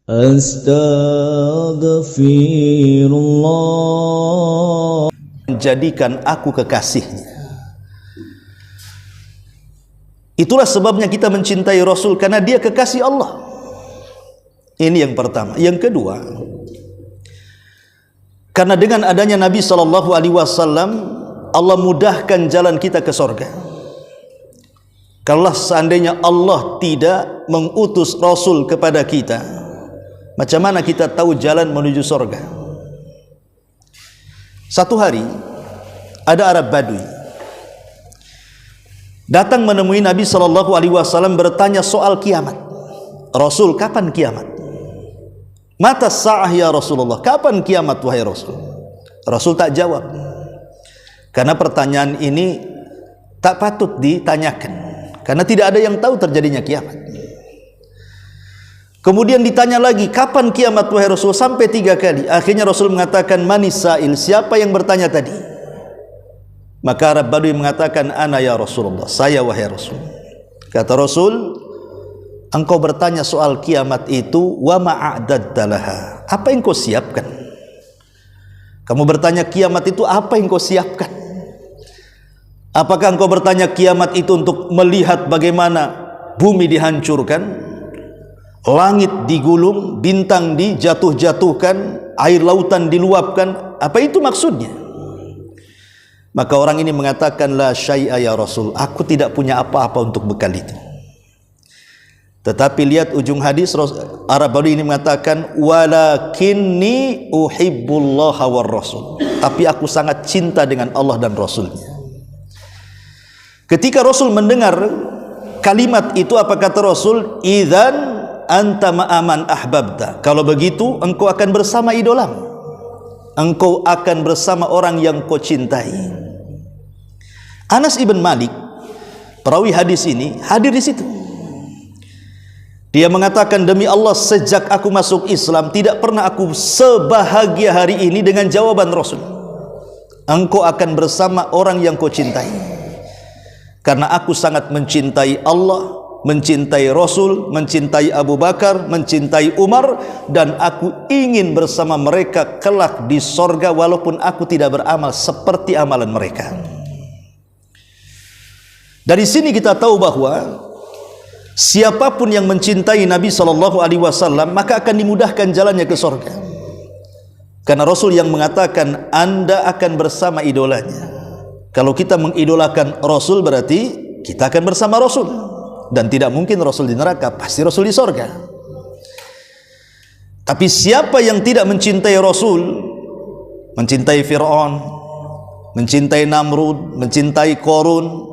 Astaghfirullah. Jadikan aku kekasihnya. Itulah sebabnya kita mencintai Rasul, karena dia kekasih Allah. Ini yang pertama. Yang kedua, karena dengan adanya Nabi SAW, Allah mudahkan jalan kita ke surga. Kalau seandainya Allah tidak mengutus Rasul kepada kita, macam mana kita tahu jalan menuju surga? Satu hari ada Arab Badui datang menemui Nabi SAW, bertanya soal kiamat. Rasul, kapan kiamat? Mata sa'ah ya Rasulullah, kapan kiamat wahai Rasul? Rasul tak jawab, karena pertanyaan ini tak patut ditanyakan, karena tidak ada yang tahu terjadinya kiamat. Kemudian ditanya lagi, kapan kiamat wahai Rasul? Sampai 3 kali. Akhirnya Rasul mengatakan, manis sa'il, siapa yang bertanya tadi? Maka Arab Badui mengatakan, ana ya Rasulullah, saya wahai Rasul. Kata Rasul, engkau bertanya soal kiamat itu, wa ma'adadta laha, apa yang kau siapkan? Kamu bertanya kiamat itu, apa yang kau siapkan? Apakah engkau bertanya kiamat itu untuk melihat bagaimana bumi dihancurkan, langit digulung, bintang dijatuh-jatuhkan, air lautan diluapkan? Apa itu maksudnya? Maka orang ini mengatakan, la syai'a ya Rasul, aku tidak punya apa-apa untuk bekal itu. Tetapi lihat ujung hadis, Arab Badui ini mengatakan, walakinni uhibbullaha war rasul, tapi aku sangat cinta dengan Allah dan Rasulnya. Ketika Rasul mendengar kalimat itu, apa kata Rasul? Idzan anta ma'aman ahbabta, kalau begitu engkau akan bersama idolamu, engkau akan bersama orang yang kau cintai. Anas ibn Malik, perawi hadis ini, hadir di situ. Dia mengatakan, demi Allah, sejak aku masuk Islam tidak pernah aku sebahagia hari ini dengan jawaban Rasul. Engkau akan bersama orang yang kau cintai. Karena aku sangat mencintai Allah, mencintai Rasul, mencintai Abu Bakar, mencintai Umar, dan aku ingin bersama mereka kelak di sorga, walaupun aku tidak beramal seperti amalan mereka. Dari sini kita tahu bahwa siapapun yang mencintai Nabi SAW, maka akan dimudahkan jalannya ke sorga. Karena Rasul yang mengatakan, Anda akan bersama idolanya. Kalau kita mengidolakan Rasul, berarti kita akan bersama Rasul. Dan tidak mungkin Rasul di neraka, pasti Rasul di sorga. Tapi siapa yang tidak mencintai Rasul, mencintai Fir'aun, mencintai Namrud, mencintai Korun,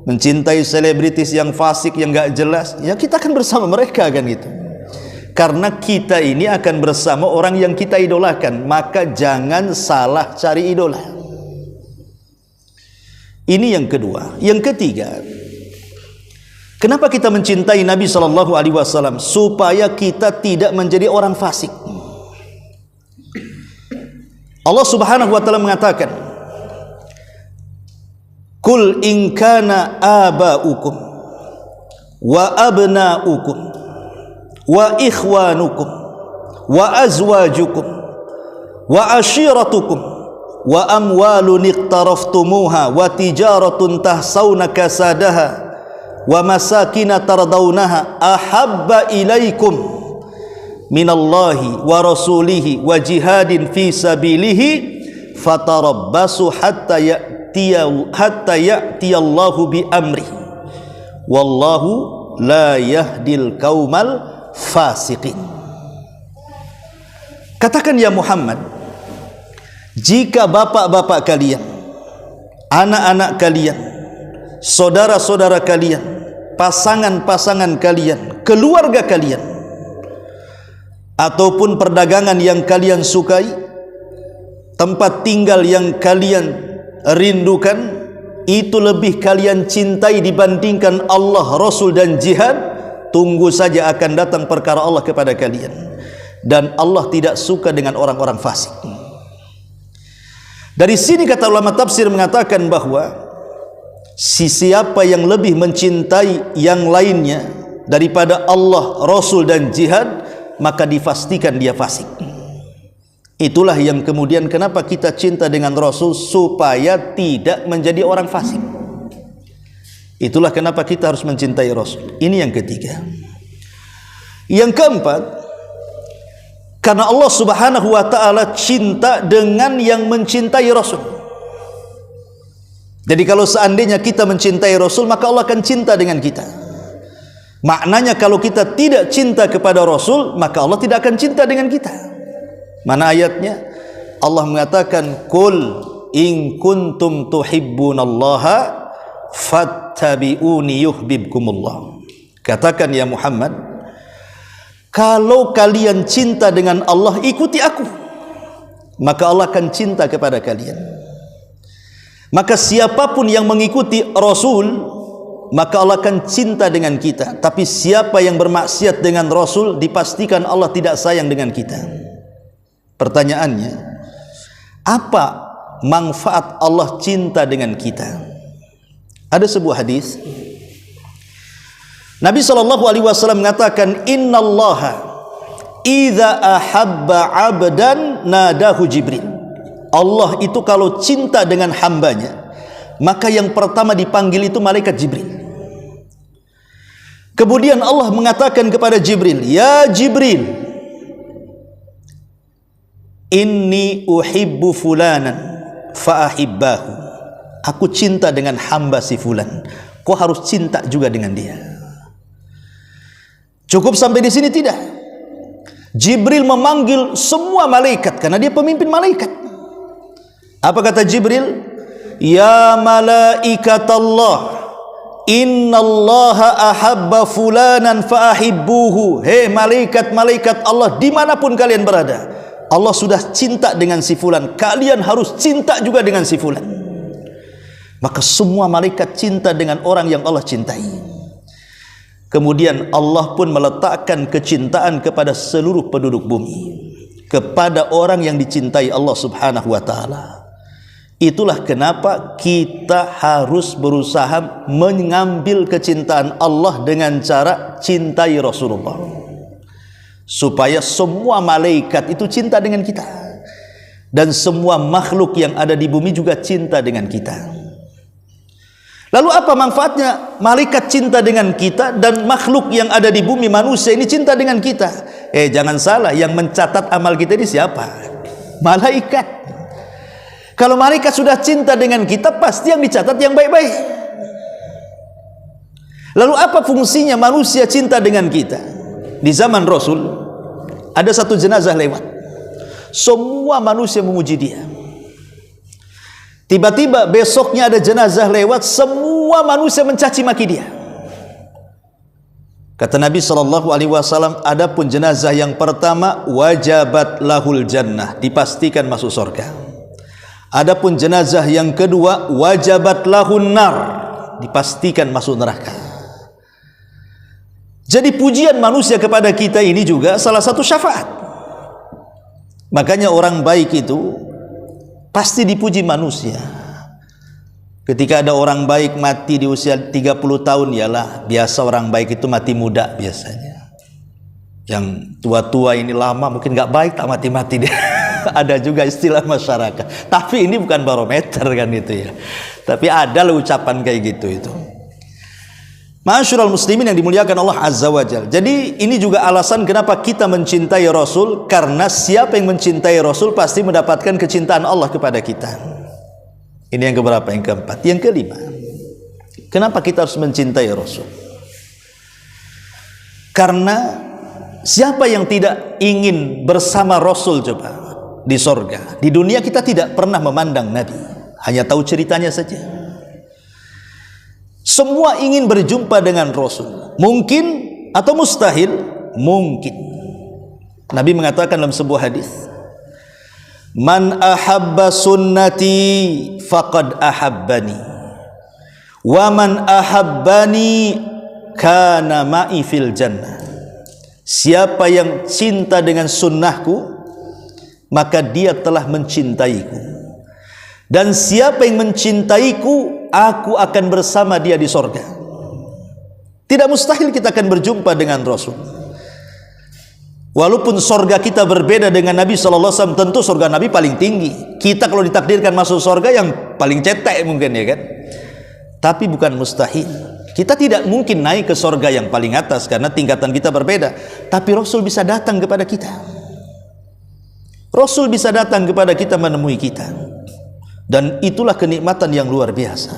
mencintai selebritis yang fasik, yang gak jelas, ya kita akan bersama mereka, kan gitu. Karena kita ini akan bersama orang yang kita idolakan, maka jangan salah cari idola. Ini yang kedua. Yang ketiga, kenapa kita mencintai Nabi SAW? Supaya kita tidak menjadi orang fasik. Allah Subhanahu wa Ta'ala mengatakan, Kul in kana aba'ukum wa abna'ukum wa ikhwanukum wa azwajukum wa ashiratukum wa amwalun iqtaraftumuha wa tijaratun tahsawna kasadaha wa masakina tardawnaha ahabba ilaikum minallahi wa rasulihi wa jihadin fi sabilihi fatarabbasu hatta ya'tiyallahu bi amri wallahu la yahdil qaumal fasiqin. Katakan ya Muhammad, jika bapak-bapak kalian, anak-anak kalian, saudara-saudara kalian, pasangan-pasangan kalian, keluarga kalian, ataupun perdagangan yang kalian sukai, tempat tinggal yang kalian rindukan, itu lebih kalian cintai dibandingkan Allah, Rasul dan jihad, tunggu saja akan datang perkara Allah kepada kalian. Dan Allah tidak suka dengan orang-orang fasik. Dari sini kata ulama tafsir mengatakan bahwa siapa yang lebih mencintai yang lainnya daripada Allah, Rasul dan jihad, maka dipastikan dia fasik. Itulah yang kemudian kenapa kita cinta dengan Rasul, supaya tidak menjadi orang fasik. Itulah kenapa kita harus mencintai Rasul. Ini yang ketiga. Yang keempat, karena Allah Subhanahu wa ta'ala cinta dengan yang mencintai Rasul. Jadi kalau seandainya kita mencintai Rasul, maka Allah akan cinta dengan kita. Maknanya kalau kita tidak cinta kepada Rasul, maka Allah tidak akan cinta dengan kita. Mana ayatnya? Allah mengatakan, "Qul in kuntum tuhibbunallaha fattabi'uni yuhibbukumullah." Katakan ya Muhammad, kalau kalian cinta dengan Allah, ikuti aku, maka Allah akan cinta kepada kalian. Maka siapapun yang mengikuti Rasul, maka Allah akan cinta dengan kita. Tapi siapa yang bermaksiat dengan Rasul, dipastikan Allah tidak sayang dengan kita. Pertanyaannya, apa manfaat Allah cinta dengan kita? Ada sebuah hadis, Nabi SAW mengatakan, "Innallaha idza ahabba 'abdan nadahu Jibril." Allah itu kalau cinta dengan hambanya, maka yang pertama dipanggil itu malaikat Jibril. Kemudian Allah mengatakan kepada Jibril, "Ya Jibril, inni uhibbu fulanan fa'ahibbahu." Aku cinta dengan hamba si fulan, kau harus cinta juga dengan dia. Cukup sampai di sini? Tidak. Jibril memanggil semua malaikat karena dia pemimpin malaikat. Apa kata Jibril? "Ya malaikat Allah, innallaha ahabba fulanan fa'ahibbuhu." Hei malaikat-malaikat Allah, dimanapun kalian berada, Allah sudah cinta dengan si fulan, kalian harus cinta juga dengan si fulan. Maka semua malaikat cinta dengan orang yang Allah cintai. Kemudian Allah pun meletakkan kecintaan kepada seluruh penduduk bumi, kepada orang yang dicintai Allah Subhanahu wa ta'ala. Itulah kenapa kita harus berusaha mengambil kecintaan Allah dengan cara cintai Rasulullah, supaya semua malaikat itu cinta dengan kita, dan semua makhluk yang ada di bumi juga cinta dengan kita. Lalu apa manfaatnya malaikat cinta dengan kita dan makhluk yang ada di bumi, manusia ini cinta dengan kita? Jangan salah, yang mencatat amal kita ini siapa? Malaikat. Kalau malaikat sudah cinta dengan kita, pasti yang dicatat yang baik-baik. Lalu apa fungsinya manusia cinta dengan kita? Di zaman Rasul ada satu jenazah lewat, semua manusia memuji dia. Tiba-tiba besoknya ada jenazah lewat, semua manusia mencaci maki dia. Kata Nabi SAW, adapun jenazah yang pertama, wajabat lahul jannah, dipastikan masuk surga. Adapun jenazah yang kedua, wajabat lahun nar, dipastikan masuk neraka. Jadi pujian manusia kepada kita ini juga salah satu syafaat. Makanya orang baik itu pasti dipuji manusia. Ketika ada orang baik mati di usia 30 tahun, yalah, biasa orang baik itu mati muda biasanya. Yang tua-tua ini lama mungkin nggak baik, tak mati-mati dia. Ada juga istilah masyarakat. Tapi ini bukan barometer kan itu ya. Tapi ada loh ucapan kayak gitu itu. Ma'asyiral muslimin yang dimuliakan Allah Azza wa Jalla. Jadi ini juga alasan kenapa kita mencintai Rasul, karena siapa yang mencintai Rasul pasti mendapatkan kecintaan Allah kepada kita. Ini yang keberapa? Yang keempat. Yang kelima, kenapa kita harus mencintai Rasul? Karena siapa yang tidak ingin bersama Rasul coba di sorga? Di dunia kita tidak pernah memandang Nabi, hanya tahu ceritanya saja. Semua ingin berjumpa dengan Rasul. Mungkin atau mustahil? Mungkin. Nabi mengatakan dalam sebuah hadis, "Man ahabba sunnati faqad ahabbani, wa man ahabbani kana ma'i fil jannah." Siapa yang cinta dengan sunnahku, maka dia telah mencintaiku. Dan siapa yang mencintaiku, aku akan bersama dia di sorga. Tidak mustahil kita akan berjumpa dengan Rasul. Walaupun sorga kita berbeda dengan Nabi SAW, tentu sorga Nabi paling tinggi. Kita kalau ditakdirkan masuk sorga yang paling cetek mungkin, ya kan? Tapi bukan mustahil. Kita tidak mungkin naik ke sorga yang paling atas karena tingkatan kita berbeda. Tapi Rasul bisa datang kepada kita. Rasul bisa datang kepada kita, menemui kita. Dan itulah kenikmatan yang luar biasa.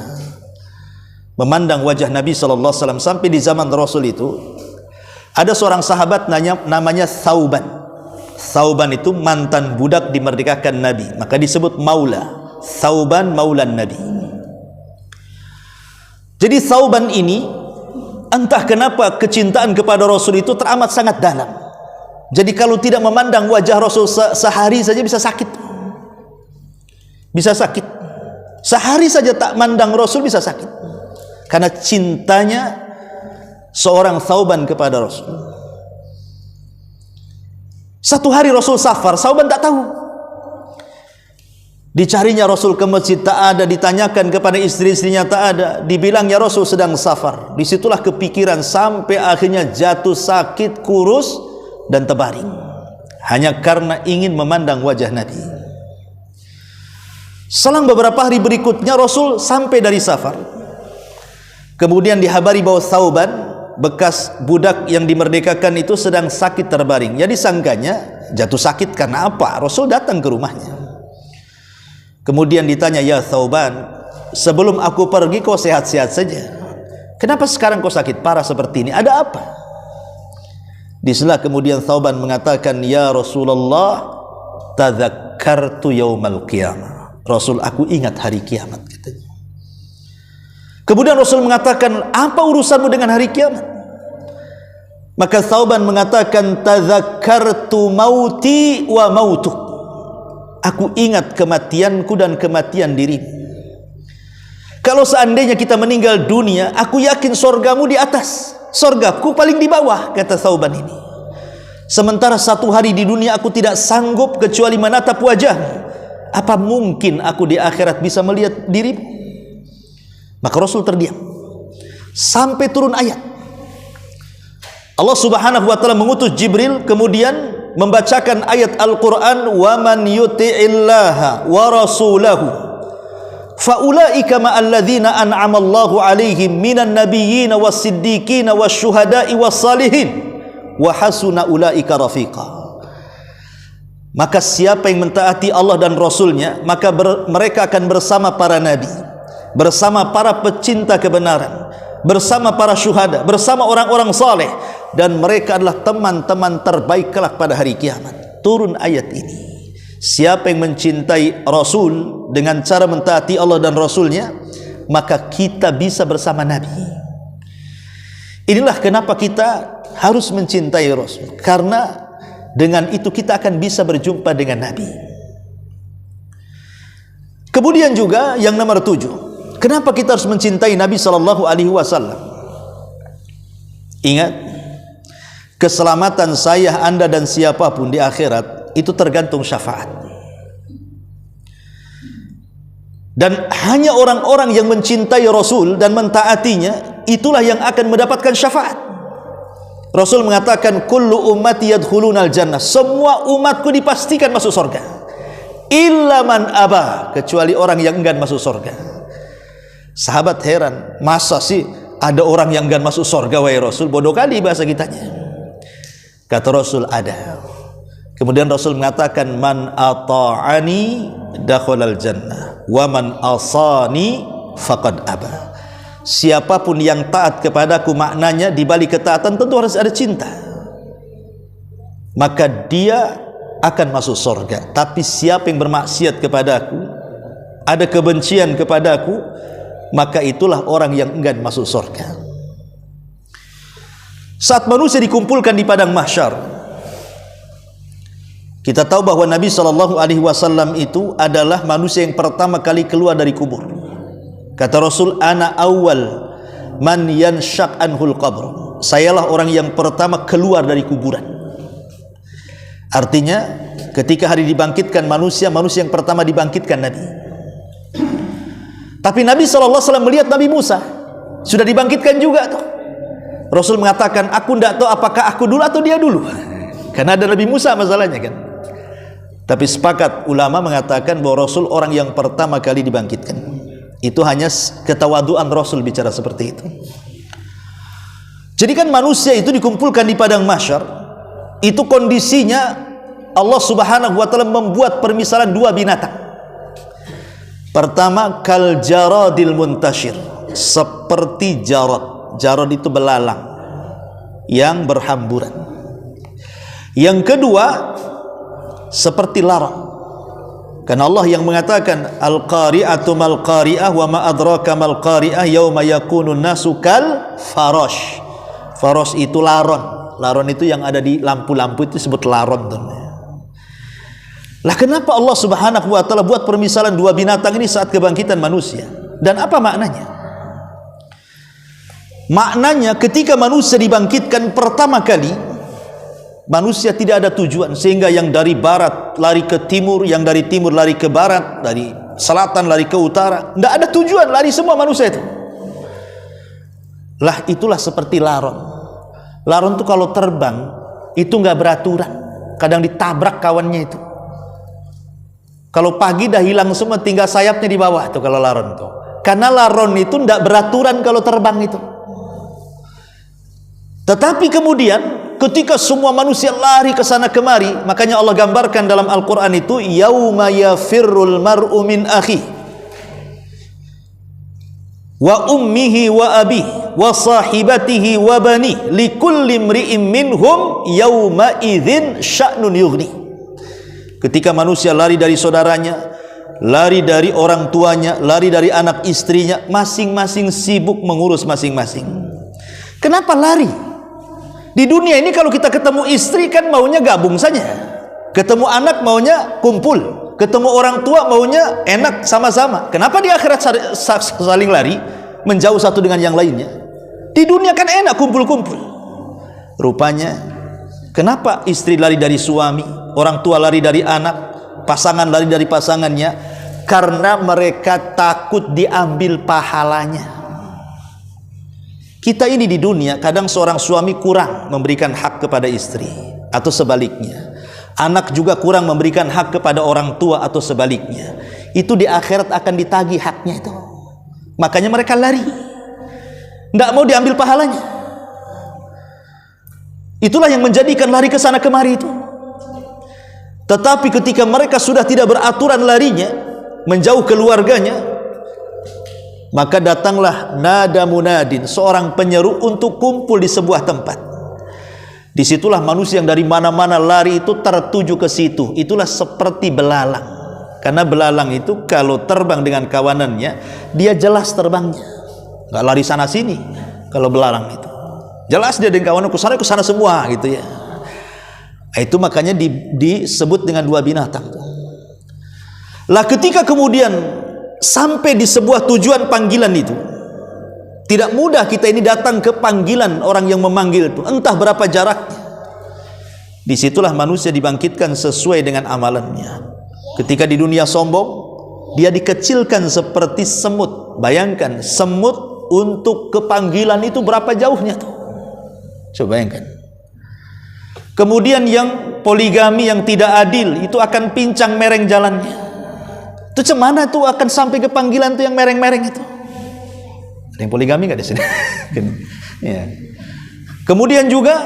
Memandang wajah Nabi SAW. Sampai di zaman Rasul itu ada seorang sahabat namanya Thauban. Thauban itu mantan budak dimerdekakan Nabi, maka disebut maula. Thauban maulan Nabi. Jadi Thauban ini, entah kenapa kecintaan kepada Rasul itu teramat sangat dalam. Jadi kalau tidak memandang wajah Rasul sehari saja bisa sakit. Bisa sakit. Sehari saja tak mandang Rasul bisa sakit. Karena cintanya seorang Thauban kepada Rasul. Satu hari Rasul safar, Thauban tak tahu. Dicarinya Rasul ke masjid, tak ada. Ditanyakan kepada istri-istrinya, tak ada. Dibilangnya Rasul sedang safar. Disitulah kepikiran sampai akhirnya jatuh sakit, kurus dan terbaring, hanya karena ingin memandang wajah Nabi. Selang beberapa hari berikutnya Rasul sampai dari safar. Kemudian dihabari bahwa Thauban, bekas budak yang dimerdekakan itu, sedang sakit terbaring. Jadi sangkanya jatuh sakit karena apa? Rasul datang ke rumahnya. Kemudian ditanya, ya Thauban, sebelum aku pergi kau sehat-sehat saja. Kenapa sekarang kau sakit parah seperti ini? Ada apa? Disitulah kemudian Thauban mengatakan, ya Rasulullah, tadzakartu yaumal qiyamah. Rasul, aku ingat hari kiamat, katanya. Kemudian Rasul mengatakan, apa urusanmu dengan hari kiamat? Maka Thauban mengatakan, tadzakartu mauti wa mautuk. Aku ingat kematianku dan kematian dirimu. Kalau seandainya kita meninggal dunia, aku yakin sorgamu di atas, sorgaku paling di bawah, kata Thauban ini. Sementara satu hari di dunia aku tidak sanggup kecuali menatap wajahmu. Apa mungkin aku di akhirat bisa melihat dirimu? Maka Rasul terdiam sampai turun ayat. Allah Subhanahu wa taala mengutus Jibril kemudian membacakan ayat Al-Qur'an, wa man yuti'illaha wa rasulahu faulaika ma'alladzina an'ama Allahu 'alaihim minan nabiyyin was-siddiqin wasyuhada'i was-salihin wa hasuna ulaika rafiqa. Maka siapa yang mentaati Allah dan Rasulnya, maka mereka akan bersama para nabi, bersama para pecinta kebenaran, bersama para syuhada, bersama orang-orang saleh, dan mereka adalah teman-teman terbaik kelak pada hari kiamat. Turun ayat ini. Siapa yang mencintai Rasul dengan cara mentaati Allah dan Rasulnya, maka kita bisa bersama Nabi. Inilah kenapa kita harus mencintai Rasul, karena dengan itu kita akan bisa berjumpa dengan Nabi. Kemudian juga yang nomor 7, kenapa kita harus mencintai Nabi SAW? Ingat, keselamatan saya, Anda dan siapapun di akhirat itu tergantung syafaat. Dan hanya orang-orang yang mencintai Rasul dan mentaatinya, itulah yang akan mendapatkan syafaat. Rasul mengatakan, kullu ummati yadkhulunal jannah, semua umatku dipastikan masuk surga, illa man aba, kecuali orang yang enggan masuk surga. Sahabat heran, masa sih ada orang yang enggan masuk surga wahai Rasul? Bodoh kali bahasa kitanya. Kata Rasul, ada. Kemudian Rasul mengatakan, man ata'ani dakhalal jannah wa man asani faqad aba. Siapapun yang taat kepadaku, maknanya di balik ketaatan tentu harus ada cinta, maka dia akan masuk surga. Tapi siapa yang bermaksiat kepadaku, ada kebencian kepadaku, maka itulah orang yang enggan masuk surga. Saat manusia dikumpulkan di padang mahsyar, kita tahu bahwa Nabi SAW itu adalah manusia yang pertama kali keluar dari kubur. Kata Rasul, ana awal man yanshaq anhul qabr. Sayalah orang yang pertama keluar dari kuburan. Artinya ketika hari dibangkitkan manusia yang pertama dibangkitkan Nabi. Tapi Nabi SAW melihat Nabi Musa sudah dibangkitkan juga tuh. Rasul mengatakan, aku tidak tahu apakah aku dulu atau dia dulu. Karena ada Nabi Musa masalahnya kan. Tapi sepakat ulama mengatakan bahwa Rasul orang yang pertama kali dibangkitkan. Itu hanya ketawaduan Rasul bicara seperti itu. Jadi kan manusia itu dikumpulkan di padang mahsyar, itu kondisinya Allah Subhanahu wa taala membuat permisalan dua binatang. Pertama, kal jaradil muntashir, seperti jarad. Jarad itu belalang yang berhamburan. Yang kedua, seperti laron. Karena Allah yang mengatakan al-qari'atu mal qari'ah wa ma adraka mal qari'ah yauma yakunun nasu kal farash. Farash itu laron. Laron itu yang ada di lampu-lampu itu disebut laron. Lah kenapa Allah Subhanahu wa taala buat permisalan dua binatang ini saat kebangkitan manusia? Dan apa maknanya? Maknanya ketika manusia dibangkitkan pertama kali, manusia tidak ada tujuan, sehingga yang dari barat lari ke timur, yang dari timur lari ke barat, dari selatan lari ke utara. Tidak ada tujuan, lari semua manusia itu. Lah itulah seperti laron. Laron itu kalau terbang itu nggak beraturan, kadang ditabrak kawannya itu. Kalau pagi dah hilang semua, tinggal sayapnya di bawah tuh kalau laron tuh. Karena laron itu tidak beraturan kalau terbang itu. Tetapi kemudian ketika semua manusia lari ke sana kemari, makanya Allah gambarkan dalam Al-Qur'an itu yauma yafirrul mar'u min akhi wa ummihi wa abihi wa sahibatihi wa bani likulli imri'in minhum yauma idzin sya'nun yughni. Ketika manusia lari dari saudaranya, lari dari orang tuanya, lari dari anak istrinya, masing-masing sibuk mengurus masing-masing. Kenapa lari? Di dunia ini kalau kita ketemu istri kan maunya gabung saja, ketemu anak maunya kumpul, ketemu orang tua maunya enak sama-sama. Kenapa di akhirat saling lari, menjauh satu dengan yang lainnya? Di dunia kan enak kumpul-kumpul. Rupanya kenapa istri lari dari suami, orang tua lari dari anak, pasangan lari dari pasangannya? Karena mereka takut diambil pahalanya. Kita ini di dunia kadang seorang suami kurang memberikan hak kepada istri, atau sebaliknya. Anak juga kurang memberikan hak kepada orang tua, atau sebaliknya. Itu di akhirat akan ditagih haknya itu. Makanya mereka lari, tidak mau diambil pahalanya. Itulah yang menjadikan lari ke sana kemari itu. Tetapi ketika mereka sudah tidak beraturan larinya, menjauh keluarganya, maka datanglah nada munadin, seorang penyeru untuk kumpul di sebuah tempat. Disitulah manusia yang dari mana-mana lari itu tertuju ke situ. Itulah seperti belalang. Karena belalang itu kalau terbang dengan kawanannya, dia jelas terbangnya, nggak lari sana sini. Kalau belalang itu jelas dia dengan kawanannya ke sana semua gitu ya. Itu makanya disebut dengan dua binatang. Lah ketika kemudian sampai di sebuah tujuan panggilan itu, tidak mudah kita ini datang ke panggilan orang yang memanggil itu, entah berapa jaraknya. Disitulah manusia dibangkitkan sesuai dengan amalannya. Ketika di dunia sombong, dia dikecilkan seperti semut. Bayangkan semut untuk ke panggilan itu berapa jauhnya tuh, coba bayangkan. Kemudian yang poligami, yang tidak adil, itu akan pincang mereng jalannya. Itu cemana tuh akan sampai ke panggilan tuh yang mereng-mereng itu. Ada yang poligami nggak di sini? Ya. Kemudian juga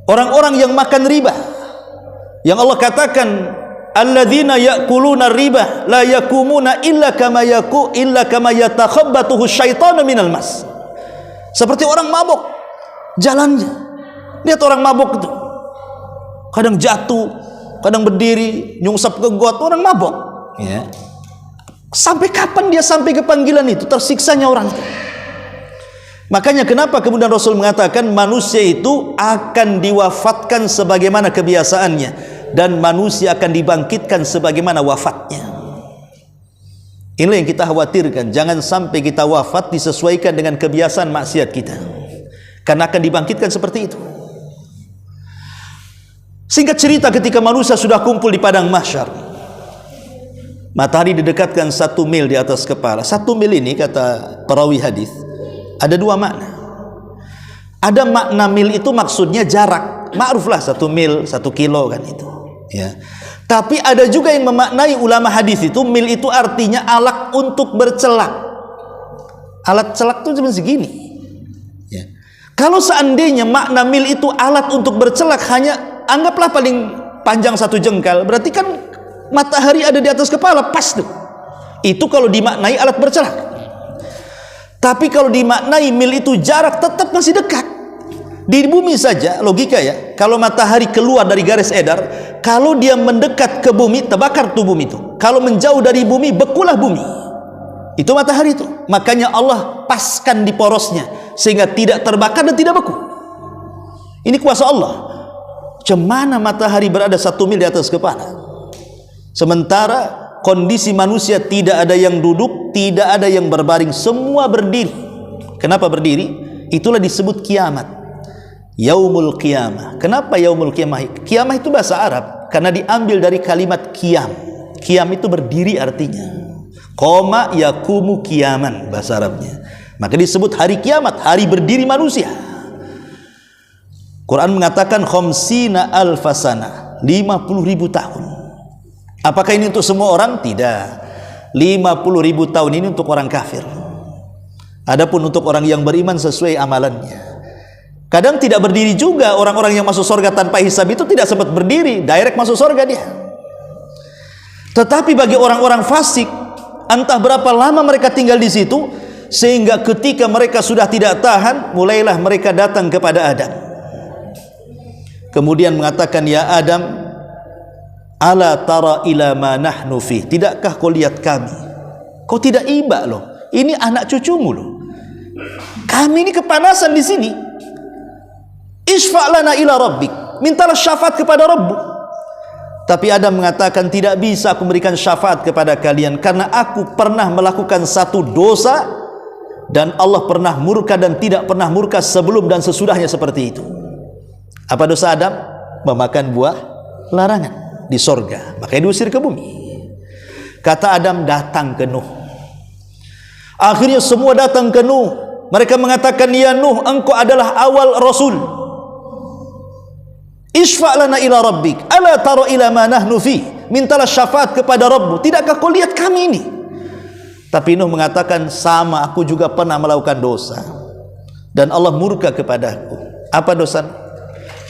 orang-orang yang makan riba, yang Allah katakan alladzina ya'kuluna riba la yakumuna illa kama yatakhabbathu syaitanu minal mas. Seperti orang mabuk jalannya. Lihat orang mabuk itu, kadang jatuh, kadang berdiri, nyungsap ke got, orang mabuk. Ya. Sampai kapan dia sampai ke panggilan itu? Tersiksanya orang itu. Makanya kenapa kemudian Rasul mengatakan manusia itu akan diwafatkan sebagaimana kebiasaannya, dan manusia akan dibangkitkan sebagaimana wafatnya. Inilah yang kita khawatirkan. Jangan sampai kita wafat disesuaikan dengan kebiasaan maksiat kita, karena akan dibangkitkan seperti itu. Singkat cerita, ketika manusia sudah kumpul di padang mahsyar, matahari didekatkan 1 mil di atas kepala. 1 mil ini, kata perawi hadis, ada dua makna. Ada makna mil itu maksudnya jarak, ma'ruflah 1 mil 1 kilo kan itu ya. Tapi ada juga yang memaknai ulama hadis itu mil itu artinya alat untuk bercelak. Alat celak itu cuma segini ya. Kalau seandainya makna mil itu alat untuk bercelak, hanya anggaplah paling panjang 1 jengkal, berarti kan matahari ada di atas kepala, pas tuh. Itu kalau dimaknai alat bercelak. Tapi kalau dimaknai mil itu jarak, tetap masih dekat. Di bumi saja logika ya, kalau matahari keluar dari garis edar, kalau dia mendekat ke bumi, terbakar tuh bumi itu. Kalau menjauh dari bumi, bekulah bumi. Itu matahari itu. Makanya Allah paskan di porosnya sehingga tidak terbakar dan tidak beku. Ini kuasa Allah. Cemana matahari berada 1 mil di atas kepala. Sementara kondisi manusia tidak ada yang duduk, tidak ada yang berbaring, semua berdiri. Kenapa berdiri? Itulah disebut kiamat. Yaumul qiyamah. Kenapa yaumul qiyamah? Qiyamah itu bahasa Arab karena diambil dari kalimat qiyam. Qiyam itu berdiri artinya. Qoma yakumu qiyaman bahasa Arabnya. Maka disebut hari kiamat, hari berdiri manusia. Quran mengatakan khamsina alfasana, 50.000 tahun. Apakah ini untuk semua orang? Tidak. 50.000 tahun ini untuk orang kafir. Adapun untuk orang yang beriman sesuai amalannya. Kadang tidak berdiri juga. Orang-orang yang masuk surga tanpa hisab itu tidak sempat berdiri, direct masuk surga dia. Tetapi bagi orang-orang fasik, entah berapa lama mereka tinggal di situ, sehingga ketika mereka sudah tidak tahan, mulailah mereka datang kepada Adam. Kemudian mengatakan, ya Adam, ala tara ila ma nahnu fih, tidakkah kau lihat kami? Kau tidak iba loh, ini anak cucumu loh. Kami ini kepanasan di sini. Isfa' lana ila rabbik, mintalah syafaat kepada Rabbu. Tapi Adam mengatakan, tidak bisa aku memberikan syafaat kepada kalian karena aku pernah melakukan satu dosa dan Allah pernah murka dan tidak pernah murka sebelum dan sesudahnya seperti itu. Apa dosa Adam? Memakan buah larangan di sorga, makanya diusir ke bumi. Kata Adam, datang ke Nuh. Akhirnya semua datang ke Nuh. Mereka mengatakan, ya Nuh, engkau adalah awal Rasul. Isfa' lana ila rabbik, ala tara ila ma nahnu fi, mintalah syafaat kepada Rabbu, tidakkah kau lihat kami ini? Tapi Nuh mengatakan, sama, aku juga pernah melakukan dosa dan Allah murka kepadaku. Apa dosa?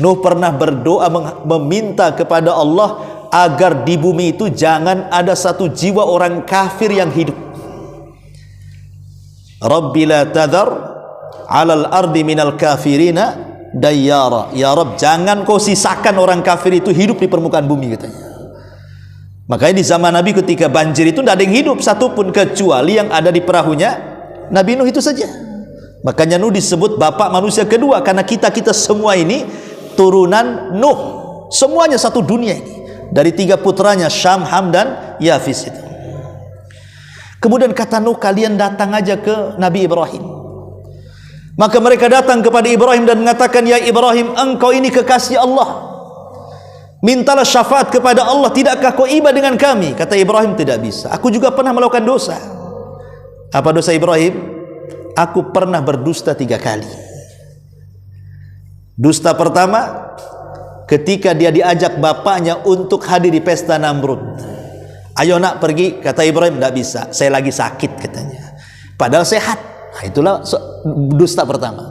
Nuh pernah berdoa meminta kepada Allah agar di bumi itu jangan ada satu jiwa orang kafir yang hidup. Rabbi la tadhar 'alal ardi minal kafirina dayyara. Ya Rabb, jangan kau sisakan orang kafir itu hidup di permukaan bumi, katanya. Makanya di zaman Nabi ketika banjir itu tidak ada yang hidup satupun kecuali yang ada di perahunya Nabi Nuh itu saja. Makanya Nuh disebut bapak manusia kedua, karena kita semua ini turunan Nuh, semuanya satu dunia ini, dari 3 putranya Syam, Ham dan Yafis itu. Kemudian kata Nuh, kalian datang aja ke Nabi Ibrahim. Maka mereka datang kepada Ibrahim dan mengatakan, ya Ibrahim, engkau ini kekasih Allah, mintalah syafaat kepada Allah, tidakkah kau iba dengan kami? Kata Ibrahim, tidak bisa, aku juga pernah melakukan dosa. Apa dosa Ibrahim? Aku pernah berdusta 3 kali. Dusta pertama, ketika dia diajak bapaknya untuk hadir di pesta Namrud. Ayo nak pergi, kata Ibrahim, tidak bisa, saya lagi sakit, katanya. Padahal sehat. Nah, itulah dusta pertama.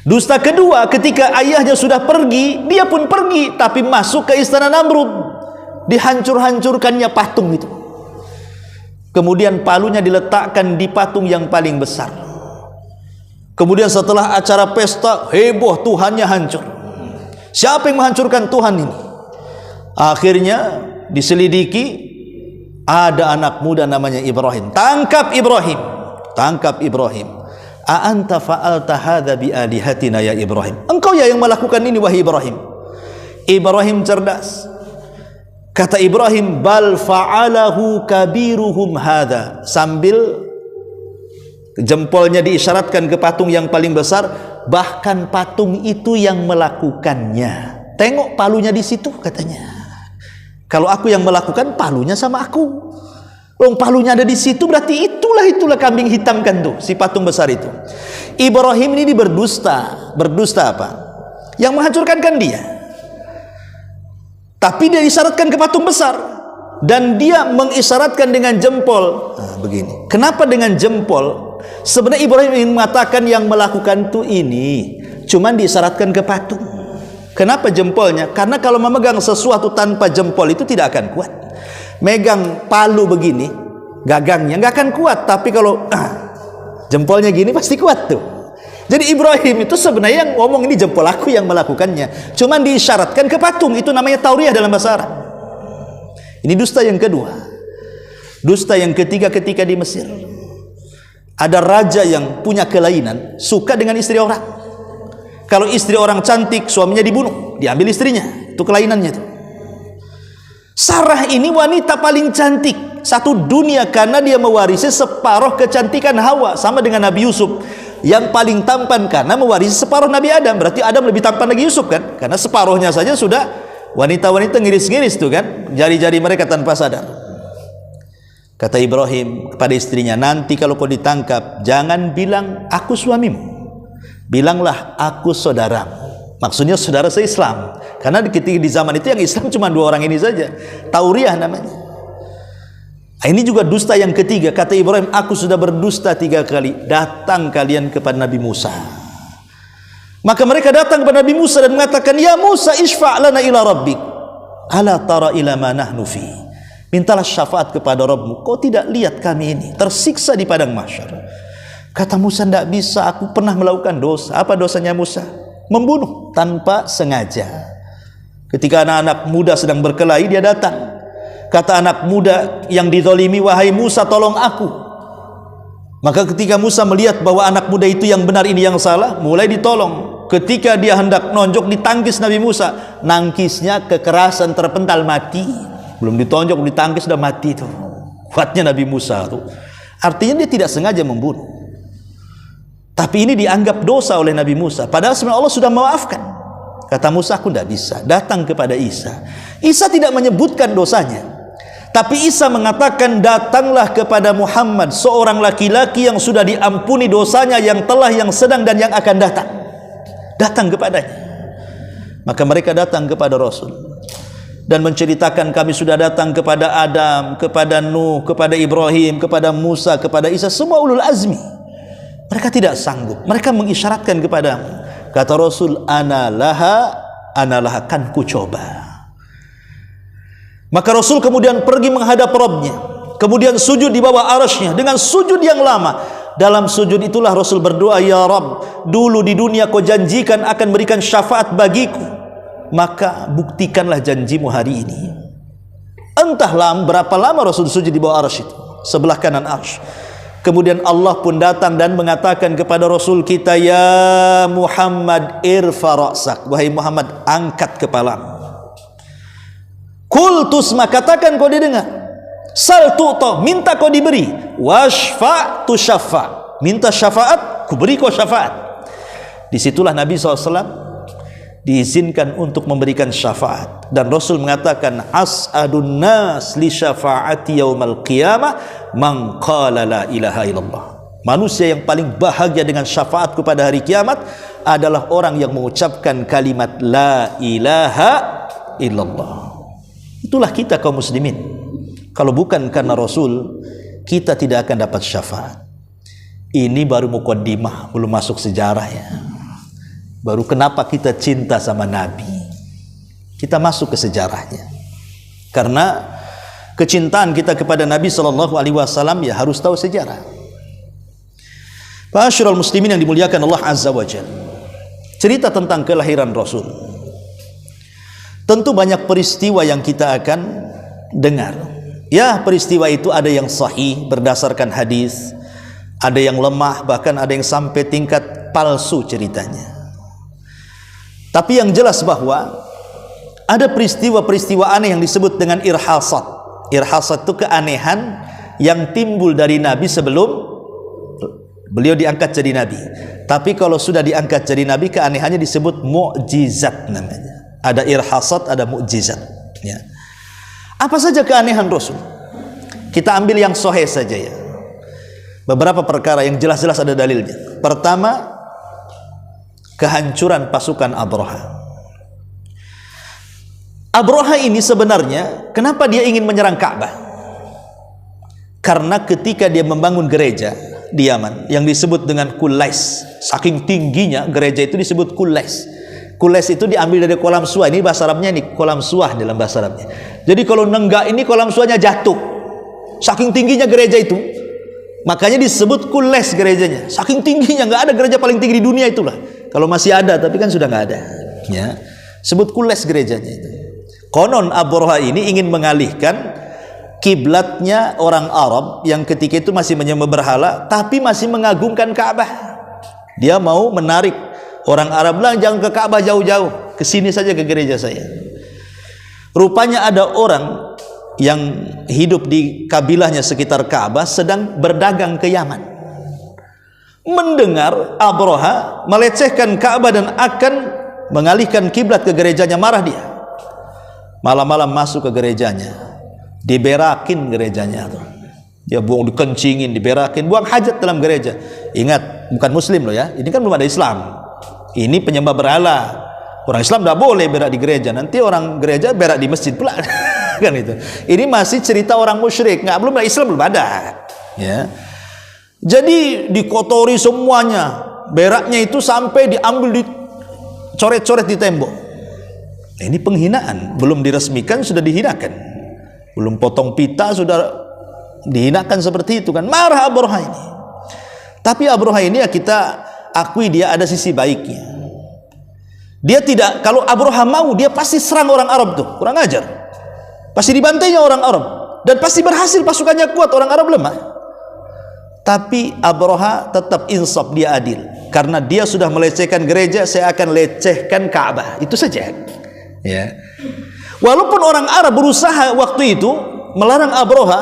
Dusta kedua, ketika ayahnya sudah pergi, dia pun pergi, tapi masuk ke istana Namrud, dihancur-hancurkannya patung itu. Kemudian palunya diletakkan di patung yang paling besar. Kemudian setelah acara pesta, heboh, Tuhannya hancur. Siapa yang menghancurkan Tuhan ini? Akhirnya diselidiki, ada anak muda namanya Ibrahim. Tangkap Ibrahim. Tangkap Ibrahim. A anta fa'alta hadza bi alihatina ya Ibrahim. Engkau ya yang melakukan ini wahai Ibrahim. Ibrahim cerdas. Kata Ibrahim, bal fa'alahu kabiruhum hadza. Sambil jempolnya diisyaratkan ke patung yang paling besar, bahkan patung itu yang melakukannya. Tengok palunya di situ, katanya. Kalau aku yang melakukan, palunya sama aku. Palunya ada di situ, berarti itulah kambing hitam kan tuh, si patung besar itu. Ibrahim ini berdusta. Berdusta apa? yang menghancurkan kan dia. Tapi dia isyaratkan ke patung besar, dan dia mengisyaratkan dengan jempol. Nah, begini. Kenapa dengan jempol? Sebenarnya Ibrahim ingin mengatakan yang melakukan itu ini, cuman diisyaratkan ke patung. Kenapa jempolnya? Karena kalau memegang sesuatu tanpa jempol itu tidak akan kuat. Megang palu begini, gagangnya nggak akan kuat. Tapi kalau jempolnya gini pasti kuat tuh. Jadi Ibrahim itu sebenarnya yang ngomong ini jempol aku yang melakukannya, cuman diisyaratkan ke patung. Itu namanya tauriah dalam bahasa Arab. Ini dusta yang kedua. Dusta yang ketiga ketika di Mesir, ada raja yang punya kelainan, suka dengan istri orang. Kalau istri orang cantik, suaminya dibunuh, diambil istrinya. Itu kelainannya itu. Sarah ini wanita paling cantik satu dunia karena dia mewarisi separuh kecantikan Hawa, sama dengan Nabi Yusuf yang paling tampan karena mewarisi separuh Nabi Adam. Berarti Adam lebih tampan lagi Yusuf kan, karena separuhnya saja sudah wanita-wanita ngiris-ngiris tuh kan, jari-jari mereka tanpa sadar. Kata Ibrahim kepada istrinya, nanti kalau kau ditangkap jangan bilang aku suamimu, bilanglah aku saudaramu. Maksudnya saudara se-Islam, karena di zaman itu yang Islam cuma 2 orang ini saja. Tauriah namanya. Ini juga dusta yang ketiga. Kata Ibrahim, aku sudah berdusta 3 kali. Datang kalian kepada Nabi Musa. Maka mereka datang kepada Nabi Musa dan mengatakan, ya Musa, isfa' lana ila rabbik, ala tara ila ma nahnu fi. Mintalah syafaat kepada Rabbmu. Kau tidak lihat kami ini tersiksa di padang mahsyar. Kata Musa, tidak bisa, aku pernah melakukan dosa. Apa dosanya Musa? Membunuh tanpa sengaja. Ketika anak-anak muda sedang berkelahi, dia datang. Kata anak muda yang dizalimi, wahai Musa, tolong aku. Maka ketika Musa melihat bahwa anak muda itu yang benar, ini yang salah, mulai ditolong. Ketika dia hendak nonjok, ditangkis Nabi Musa. Nangkisnya kekerasan, terpental, mati. Belum ditonjok, belum ditangkis, sudah mati itu. Kuatnya Nabi Musa itu. Artinya dia tidak sengaja membunuh. Tapi ini dianggap dosa oleh Nabi Musa. Padahal sebenarnya Allah sudah memaafkan. Kata Musa, aku tidak bisa. Datang kepada Isa. Isa tidak menyebutkan dosanya. Tapi Isa mengatakan, datanglah kepada Muhammad, seorang laki-laki yang sudah diampuni dosanya, yang telah, yang sedang, dan yang akan datang. Datang kepadanya. Maka mereka datang kepada Rasul dan menceritakan, kami sudah datang kepada Adam, kepada Nuh, kepada Ibrahim, kepada Musa, kepada Isa, semua ulul azmi. Mereka tidak sanggup. Mereka mengisyaratkan kepadamu. Kata Rasul, analaha kan ku coba. Maka Rasul kemudian pergi menghadap Rabbnya, kemudian sujud di bawah arasy-Nya dengan sujud yang lama. Dalam sujud itulah Rasul berdoa, ya Rabb, dulu di dunia kau janjikan akan berikan syafaat bagiku, maka buktikanlah janjimu hari ini. Entahlah berapa lama Rasul sujud di bawah arasy itu, sebelah kanan arasy. Kemudian Allah pun datang dan mengatakan kepada Rasul kita, ya Muhammad irfa ra'sak, wahai Muhammad, angkat kepalamu. Qul tusma, katakan kau didengar. Sal tu'ta, minta kau diberi. Washfa' tushaffa, minta syafaat, ku beri kau syafaat. Disitulah Nabi SAW diizinkan untuk memberikan syafaat. Dan Rasul mengatakan, as'adun nas li syafaati yaumal qiyamah man qala la ilaha illallah. Manusia yang paling bahagia dengan syafaatku pada hari kiamat adalah orang yang mengucapkan kalimat la ilaha illallah. Itulah kita kaum muslimin. Kalau bukan karena Rasul, kita tidak akan dapat syafaat. Ini baru muqaddimah, belum masuk sejarah ya. Baru kenapa kita cinta sama Nabi. Kita masuk ke sejarahnya. Karena kecintaan kita kepada Nabi SAW ya harus tahu sejarah. Ma'asyiral muslimin yang dimuliakan Allah Azza wa Jalla. Cerita tentang kelahiran Rasul. Tentu banyak peristiwa yang kita akan dengar. Ya, peristiwa itu ada yang sahih berdasarkan hadis, ada yang lemah, bahkan ada yang sampai tingkat palsu ceritanya. Tapi yang jelas bahwa ada peristiwa-peristiwa aneh yang disebut dengan irhasat. Irhasat itu keanehan yang timbul dari Nabi sebelum beliau diangkat jadi Nabi. Tapi kalau sudah diangkat jadi Nabi, keanehannya disebut mukjizat namanya. Ada irhasat, ada mukjizat ya. Apa saja keanehan Rasul? Kita ambil yang sahih saja ya. Beberapa perkara yang jelas-jelas ada dalilnya. Pertama, kehancuran pasukan Abraha. Abraha ini sebenarnya kenapa dia ingin menyerang Ka'bah? Karena ketika dia membangun gereja di Yaman yang disebut dengan Kulais, saking tingginya gereja itu disebut Kulais. Kulais itu diambil dari kolam suah. Ini bahasa Arabnya, ini kolam suah dalam bahasa Arabnya. Jadi kalau nenggak ini kolam suahnya jatuh. Saking tingginya gereja itu, makanya disebut Kulais gerejanya. Saking tingginya, nggak ada gereja paling tinggi di dunia itulah. Kalau masih ada, tapi kan sudah nggak ada. Ya, sebut Kulais gerejanya itu. Konon Abraha ini ingin mengalihkan kiblatnya orang Arab yang ketika itu masih menyembah berhala tapi masih mengagungkan Ka'bah. Dia mau menarik orang Arab, bilang jangan ke Ka'bah jauh-jauh, ke sini saja ke gereja saya. Rupanya ada orang yang hidup di kabilahnya sekitar Ka'bah sedang berdagang ke Yaman. Mendengar Abraha melecehkan Ka'bah dan akan mengalihkan kiblat ke gerejanya, marah dia. Malam-malam masuk ke gerejanya, diberakin gerejanya tuh. Dia buang, dikencingin, diberakin, buang hajat dalam gereja. Ingat, bukan muslim loh ya, ini kan belum ada Islam. Ini penyembah berhala. Orang Islam tidak boleh berak di gereja, nanti orang gereja berak di masjid pula. Kan itu. Ini masih cerita orang musyrik, nggak, belum ada Islam, belum ada. Ya. Jadi dikotori semuanya, beraknya itu sampai diambil, dicoret-coret di tembok. Ini penghinaan, belum diresmikan sudah dihinakan, belum potong pita sudah dihinakan seperti itu kan. Marah Abraha ini. Tapi Abraha ini ya kita akui dia ada sisi baiknya. Dia tidak, kalau Abraha mau dia pasti serang orang Arab tuh, kurang ajar. Pasti dibantainya orang Arab dan pasti berhasil, pasukannya kuat, orang Arab lemah. Tapi Abraha tetap insaf, dia adil. Karena dia sudah melecehkan gereja, saya akan lecehkan Ka'bah. Itu saja. Ya. Walaupun orang Arab berusaha waktu itu melarang Abraha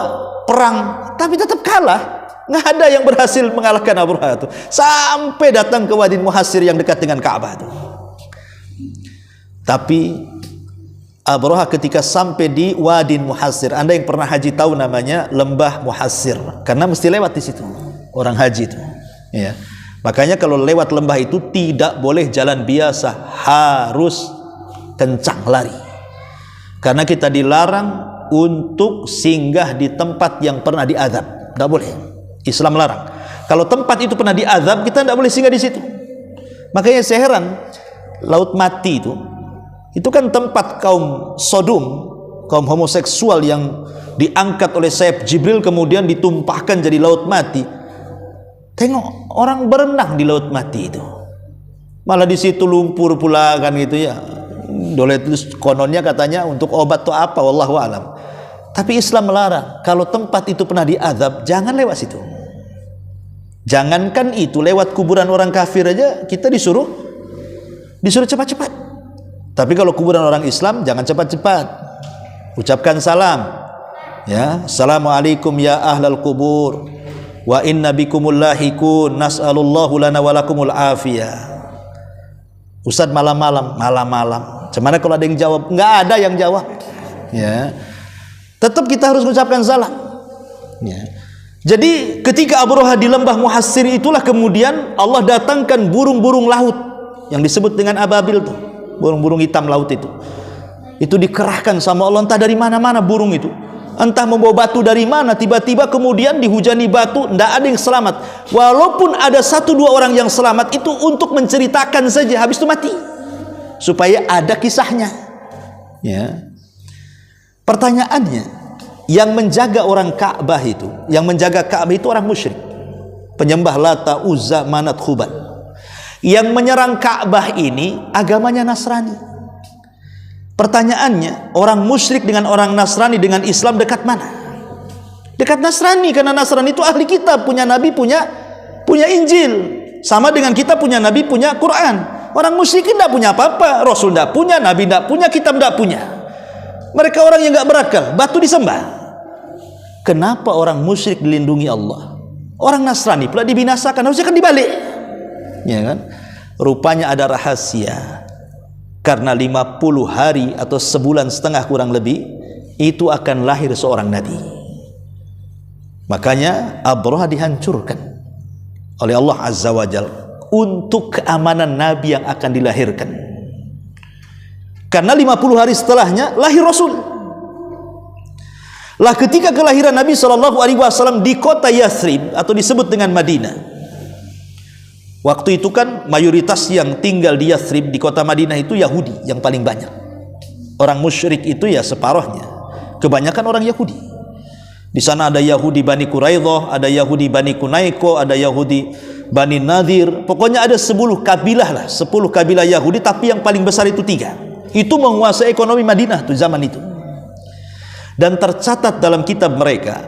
perang, tapi tetap kalah. Nggak ada yang berhasil mengalahkan Abraha itu. Sampai datang ke Wadi Muhassir yang dekat dengan Ka'bah itu. Tapi Abraha ketika sampai di Wadi Muhassir, Anda yang pernah haji tahu namanya Lembah Muhassir, karena mesti lewat di situ orang haji itu. Ya. Makanya kalau lewat lembah itu tidak boleh jalan biasa, harus kencang lari, karena kita dilarang untuk singgah di tempat yang pernah diazab. Tidak boleh, Islam larang. Kalau tempat itu pernah diazab, kita tidak boleh singgah di situ. Makanya saya heran, Laut Mati itu kan tempat kaum Sodom, kaum homoseksual yang diangkat oleh sayap Jibril kemudian ditumpahkan jadi Laut Mati. Tengok orang berenang di Laut Mati itu, malah di situ lumpur pula kan gitu ya. Dole itu kononnya katanya untuk obat atau apa, wallahu alam. Tapi Islam melarang. Kalau tempat itu pernah diazab, jangan lewat situ. Jangankan itu, lewat kuburan orang kafir aja kita disuruh cepat-cepat. Tapi kalau kuburan orang Islam jangan cepat-cepat. Ucapkan salam. Ya, assalamualaikum ya ahlal kubur wa inna bikumul lahikun nas'alullahu lana walakumul afiyah. Ustaz malam-malam. Cuman kalau ada yang jawab, nggak ada yang jawab. Ya, tetap kita harus mengucapkan salam. Ya. Jadi ketika Abraha di lembah Muhassir itulah kemudian Allah datangkan burung-burung laut yang disebut dengan ababil tuh, burung-burung hitam laut itu. Itu dikerahkan sama Allah, entah dari mana-mana burung itu. Entah membawa batu dari mana, tiba-tiba kemudian dihujani batu, tidak ada yang selamat. Walaupun ada 1-2 orang yang selamat, itu untuk menceritakan saja, habis itu mati, supaya ada kisahnya. Ya. Pertanyaannya, yang menjaga orang Ka'bah itu, yang menjaga Ka'bah itu orang musyrik, penyembah Lata, Uzza, Manat, Hubal. Yang menyerang Ka'bah ini agamanya Nasrani. Pertanyaannya, orang musyrik dengan orang Nasrani dengan Islam dekat mana? Dekat Nasrani, karena Nasrani itu ahli kitab, punya nabi, punya Injil. Sama dengan kita punya nabi, punya Quran. Orang musyrik tidak punya apa-apa, Rasul tidak punya, nabi tidak punya, kitab tidak punya. Mereka orang yang tidak berakal, batu disembah. Kenapa orang musyrik dilindungi Allah? Orang Nasrani pula dibinasakan, harusnya kan dibalik. Ya kan? Rupanya ada rahasia. Karena 50 hari atau sebulan setengah kurang lebih itu akan lahir seorang nabi. Makanya Abraha dihancurkan oleh Allah Azza wa Jalla. untuk keamanan Nabi yang akan dilahirkan. Karena 50 hari setelahnya lahir Rasul. Lah ketika kelahiran Nabi SAW di kota Yathrib atau disebut dengan Madinah. Waktu itu kan mayoritas yang tinggal di Yathrib di kota Madinah itu Yahudi yang paling banyak. Orang musyrik itu ya separuhnya. Kebanyakan orang Yahudi. Di sana ada Yahudi Bani Quraidah, ada Yahudi Bani Kunaiko, ada Yahudi Bani Nadir. Pokoknya ada 10 kabilah lah, 10 kabilah Yahudi, tapi yang paling besar itu 3. Itu menguasai ekonomi Madinah tuh zaman itu. Dan tercatat dalam kitab mereka,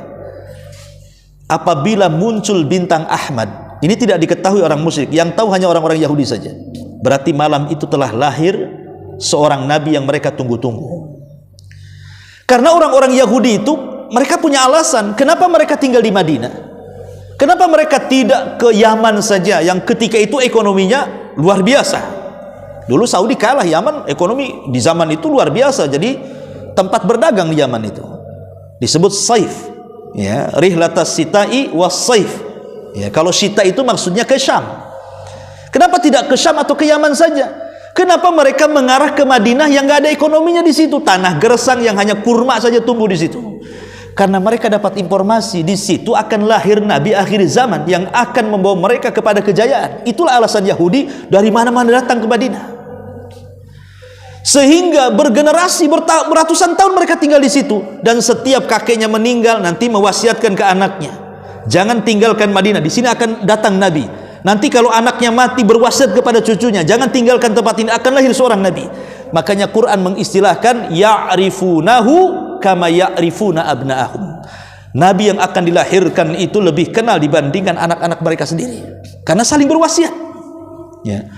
apabila muncul bintang Ahmad, ini tidak diketahui orang musyrik, yang tahu hanya orang-orang Yahudi saja. Berarti malam itu telah lahir seorang nabi yang mereka tunggu-tunggu. Karena orang-orang Yahudi itu, mereka punya alasan kenapa mereka tinggal di Madinah. Kenapa mereka tidak ke Yaman saja yang ketika itu ekonominya luar biasa. Dulu Saudi kalah Yaman, ekonomi di zaman itu luar biasa. Jadi tempat berdagang di Yaman itu disebut saif, ya, rihlatas sitai was saif. Ya, kalau sita itu maksudnya ke Syam. Kenapa tidak ke Syam atau ke Yaman saja? Kenapa mereka mengarah ke Madinah yang nggak ada ekonominya di situ, tanah gersang yang hanya kurma saja tumbuh di situ? Karena mereka dapat informasi di situ akan lahir Nabi akhir zaman yang akan membawa mereka kepada kejayaan. Itulah alasan Yahudi dari mana-mana datang ke Madinah. Sehingga bergenerasi, beratusan tahun mereka tinggal di situ, dan setiap kakeknya meninggal nanti mewasiatkan ke anaknya, jangan tinggalkan Madinah, di sini akan datang Nabi. Nanti kalau anaknya mati berwasiat kepada cucunya, jangan tinggalkan tempat ini, akan lahir seorang Nabi. Makanya Quran mengistilahkan ya'rifunahu kama ya'rifuna abna'ahum. Nabi yang akan dilahirkan itu lebih kenal dibandingkan anak-anak mereka sendiri, karena saling berwasiat. Ya.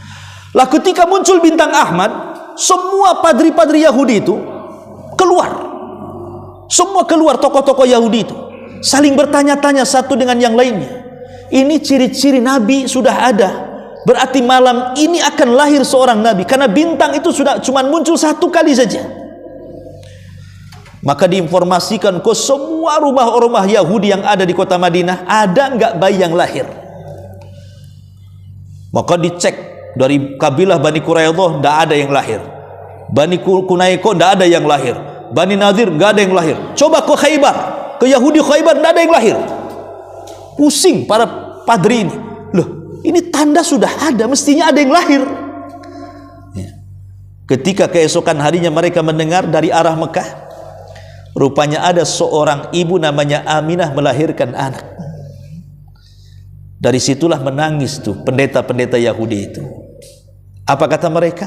Lah ketika muncul bintang Ahmad, semua padri-padri Yahudi itu keluar. Semua keluar, tokoh-tokoh Yahudi itu saling bertanya-tanya satu dengan yang lainnya. Ini ciri-ciri Nabi sudah ada. Berarti malam ini akan lahir seorang Nabi, karena bintang itu sudah cuma muncul satu kali saja. Maka diinformasikan ke semua rumah-rumah Yahudi yang ada di kota Madinah, ada enggak bayi yang lahir? Maka dicek. Dari kabilah Bani Quraidah tidak ada yang lahir, Bani Kunaiko tidak ada yang lahir, Bani Nadir tidak ada yang lahir. Coba ke Khaybar, ke Yahudi Khaybar, tidak ada yang lahir. Pusing para padri ini. Loh, ini tanda sudah ada, mestinya ada yang lahir. Ya. Ketika keesokan harinya mereka mendengar dari arah Mekah, rupanya ada seorang ibu namanya Aminah melahirkan anak. Dari situlah menangis tuh pendeta-pendeta Yahudi itu. Apa kata mereka?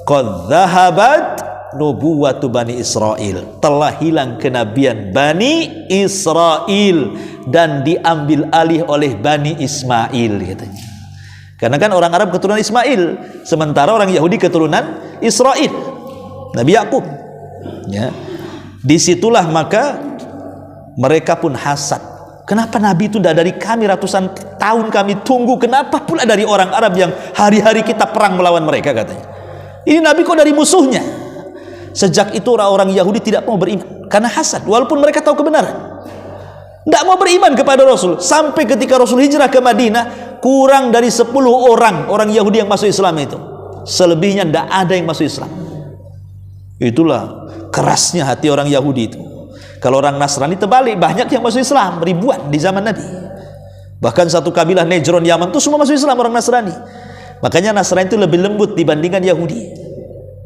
Qad dhahabat nubuwatu Bani Israel. Telah hilang kenabian Bani Israel dan diambil alih oleh Bani Ismail, katanya. Karena kan orang Arab keturunan Ismail, sementara orang Yahudi keturunan Israel, Nabi Yakub. Ya. Disitulah maka mereka pun hasad. Kenapa Nabi itu tidak dari kami, ratusan tahun kami tunggu, kenapa pula dari orang Arab yang hari-hari kita perang melawan mereka, katanya. Ini Nabi kok dari musuhnya. Sejak itu orang-orang Yahudi tidak mau beriman karena hasad, walaupun mereka tahu kebenaran. Tidak mau beriman kepada Rasul. Sampai ketika Rasul hijrah ke Madinah, kurang dari 10 orang Yahudi yang masuk Islam itu. Selebihnya tidak ada yang masuk Islam. Itulah kerasnya hati orang Yahudi itu. Kalau orang Nasrani terbalik, banyak yang masuk Islam, ribuan di zaman Nabi. Bahkan satu kabilah Nejron Yaman itu semua masuk Islam, orang Nasrani. Makanya Nasrani itu lebih lembut dibandingkan Yahudi.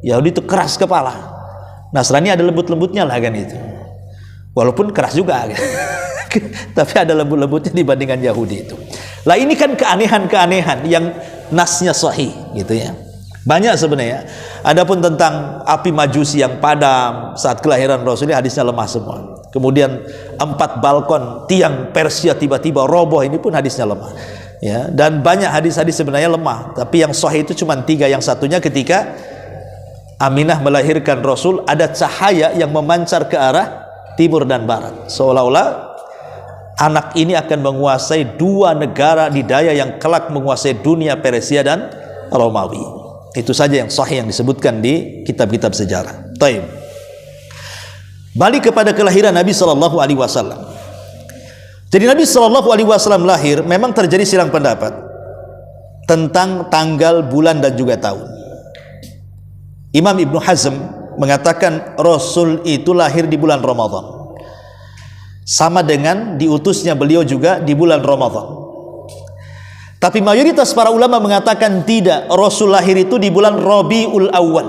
Yahudi itu keras kepala, Nasrani ada lembut-lembutnya lah kan itu. Walaupun keras juga kan. Tapi ada lembut-lembutnya dibandingkan Yahudi itu. Lah ini kan keanehan-keanehan yang nasnya sahih gitu ya. Banyak sebenarnya. Adapun tentang api majusi yang padam saat kelahiran Rasulullah, hadisnya lemah semua. Kemudian 4 balkon tiang Persia tiba-tiba roboh, ini pun hadisnya lemah. Ya, dan banyak hadis-hadis sebenarnya lemah, tapi yang sahih itu cuma 3. Yang satunya ketika Aminah melahirkan Rasul, ada cahaya yang memancar ke arah timur dan barat, seolah-olah anak ini akan menguasai 2 negara di daya yang kelak menguasai dunia, Persia dan Romawi. Itu saja yang sahih yang disebutkan di kitab-kitab sejarah. Taib. Balik kepada kelahiran Nabi sallallahu alaihi wasallam. Jadi Nabi sallallahu alaihi wasallam lahir, memang terjadi silang pendapat. tentang tanggal, bulan dan juga tahun. Imam Ibnu Hazm mengatakan Rasul itu lahir di bulan Ramadan, sama dengan diutusnya beliau juga di bulan Ramadan. Tapi mayoritas para ulama mengatakan tidak, Rasul lahir itu di bulan Rabiul Awal,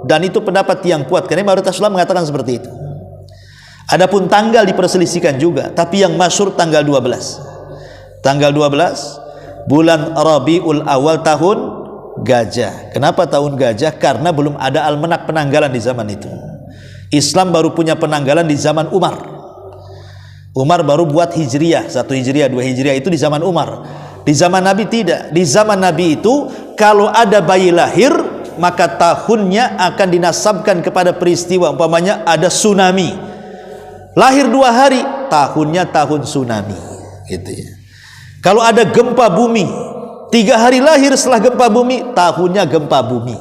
dan itu pendapat yang kuat karena mayoritas ulama mengatakan seperti itu. Adapun tanggal diperselisihkan juga, tapi yang masyhur tanggal 12. Tanggal 12 bulan Rabiul Awal tahun Gajah. Kenapa tahun Gajah? Karena belum ada almanak penanggalan di zaman itu. Islam baru punya penanggalan di zaman Umar. Umar baru buat Hijriyah, 1 Hijriyah, 2 Hijriyah, itu di zaman Umar. Di zaman Nabi tidak. Di zaman Nabi itu kalau ada bayi lahir, maka tahunnya akan dinasabkan kepada peristiwa. Umpamanya ada tsunami, lahir 2 hari, tahunnya tahun tsunami, gitu ya. Kalau ada gempa bumi, 3 hari lahir setelah gempa bumi, tahunnya gempa bumi,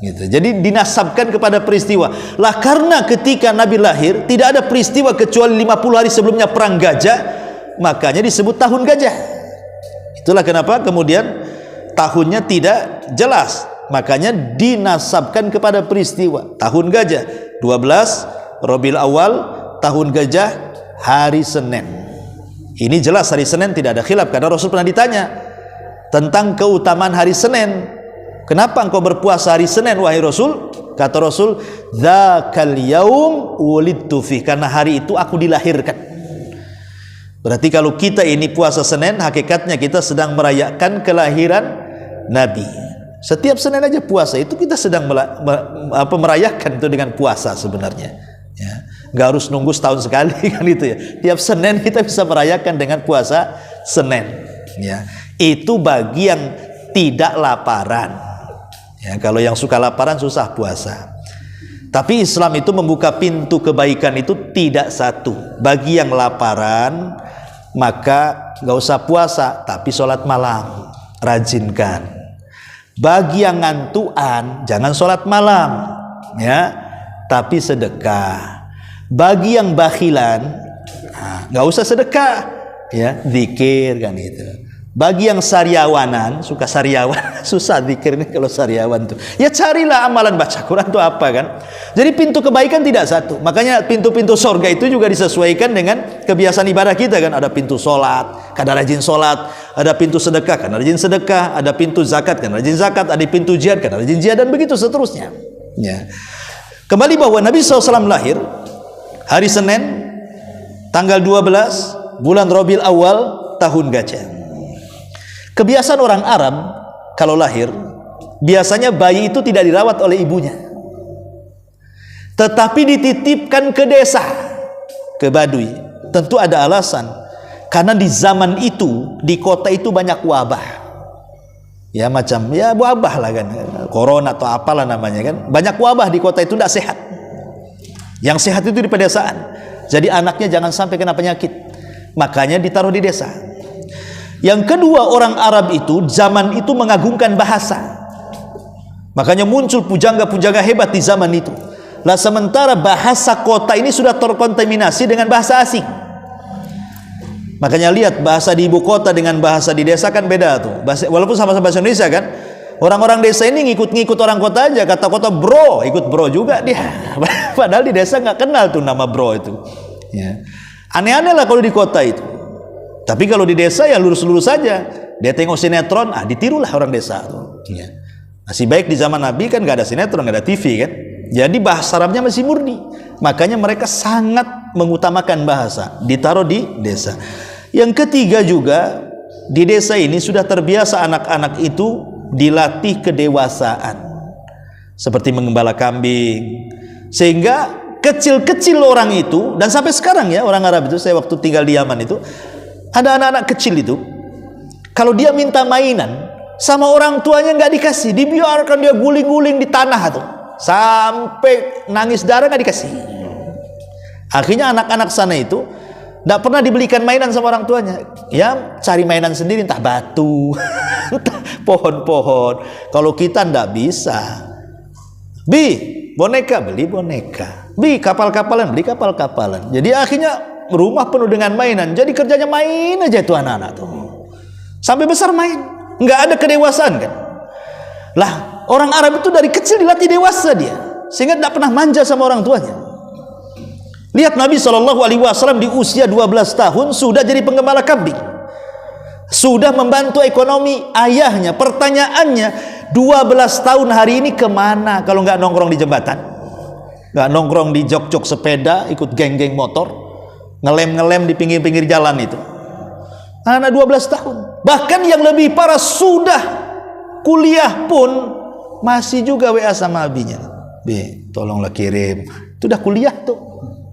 gitu. Jadi dinasabkan kepada peristiwa. Lah karena ketika Nabi lahir tidak ada peristiwa kecuali 50 hari sebelumnya perang Gajah, makanya disebut tahun Gajah. Itulah kenapa kemudian tahunnya tidak jelas, makanya dinasabkan kepada peristiwa. Tahun Gajah 12 Rabiul Awal, tahun Gajah hari Senin. Ini jelas hari Senin, tidak ada khilaf karena Rasul pernah ditanya tentang keutamaan hari Senin. Kenapa engkau berpuasa hari Senin wahai Rasul? Kata Rasul, dzakal yaum wulidtu fi, karena hari itu aku dilahirkan. Berarti kalau kita ini puasa Senin, hakikatnya kita sedang merayakan kelahiran Nabi. Setiap Senin aja puasa, itu kita sedang merayakan itu dengan puasa sebenarnya, ya. Nggak harus nunggu setahun sekali kan itu ya. Tiap Senin kita bisa merayakan dengan puasa Senin, ya. Itu bagi yang tidak laparan, ya. Kalau yang suka laparan susah puasa. Tapi Islam itu membuka pintu kebaikan itu tidak satu. Bagi yang laparan maka nggak usah puasa, tapi sholat malam rajinkan. Bagi yang ngantuan jangan sholat malam, ya, tapi sedekah. Bagi yang bakhilan, nggak usah sedekah, ya, zikir kan itu. Bagi yang sariawanan, suka sariawan, susah zikir ini kalau sariawan tuh. Ya carilah amalan baca Quran tuh apa kan. Jadi pintu kebaikan tidak satu. Makanya pintu-pintu surga itu juga disesuaikan dengan kebiasaan ibadah kita kan. Ada pintu sholat, karena rajin sholat. Ada pintu sedekah, karena rajin sedekah. Ada pintu zakat, karena rajin zakat. Ada pintu jihad, karena rajin jihad, dan begitu seterusnya, ya. Kembali bahwa Nabi SAW lahir hari Senin, tanggal 12 bulan Rabiul Awal tahun Gajah. Kebiasaan orang Arab kalau lahir, biasanya bayi itu tidak dirawat oleh ibunya, tetapi dititipkan ke desa, ke Baduy. Tentu ada alasan, karena di zaman itu di kota itu banyak wabah, ya, macam ya wabah lah kan, corona atau apalah namanya kan. Banyak wabah di kota itu, tidak sehat. Yang sehat itu di pedesaan. Jadi anaknya jangan sampai kena penyakit, makanya ditaruh di desa. Yang kedua, orang Arab itu zaman itu mengagungkan bahasa, makanya muncul pujangga-pujangga hebat di zaman itu. Lah sementara bahasa kota ini sudah terkontaminasi dengan bahasa asing. Makanya lihat bahasa di ibu kota dengan bahasa di desa kan beda tuh. Walaupun sama-sama bahasa Indonesia kan. Orang-orang desa ini ngikut-ngikut orang kota aja, kata kota bro, ikut bro juga dia. Padahal di desa nggak kenal tuh nama bro itu, ya. Aneh-aneh lah kalau di kota itu. Tapi kalau di desa ya lurus-lurus saja. Dia tengok sinetron, ditirulah orang desa tuh, ya. Masih baik di zaman Nabi kan nggak ada sinetron, nggak ada TV kan. Jadi bahasa Arabnya masih murni. Makanya mereka sangat mengutamakan bahasa, ditaruh di desa. Yang ketiga juga, di desa ini sudah terbiasa anak-anak itu dilatih kedewasaan, seperti mengembala kambing, sehingga kecil-kecil orang itu, dan sampai sekarang ya orang Arab itu, saya waktu tinggal di Yaman itu ada anak-anak kecil itu, kalau dia minta mainan sama orang tuanya nggak dikasih, dibiarkan dia guling-guling di tanah tuh sampai nangis darah, nggak dikasih. Akhirnya anak-anak sana itu tidak pernah dibelikan mainan sama orang tuanya, ya cari mainan sendiri, entah batu entah pohon-pohon. Kalau kita tidak bisa, bi boneka, beli boneka, bi kapal-kapalan, beli kapal-kapalan. Jadi akhirnya rumah penuh dengan mainan. Jadi kerjanya main aja itu anak-anak tuh, sampai besar main. nggak ada kedewasaan kan. Lah, orang Arab itu dari kecil dilatih dewasa dia, sehingga tidak pernah manja sama orang tuanya. Lihat Nabi SAW di usia 12 tahun sudah jadi penggembala kambing, sudah membantu ekonomi ayahnya. Pertanyaannya, 12 tahun hari ini kemana kalau nggak nongkrong di jembatan, nggak nongkrong di jok-jok sepeda, ikut geng-geng motor, ngelem-ngelem di pinggir-pinggir jalan itu. Anak 12 tahun. Bahkan yang lebih parah, sudah kuliah pun masih juga WA sama abinya, "Bi, tolonglah kirim." Itu udah kuliah tuh,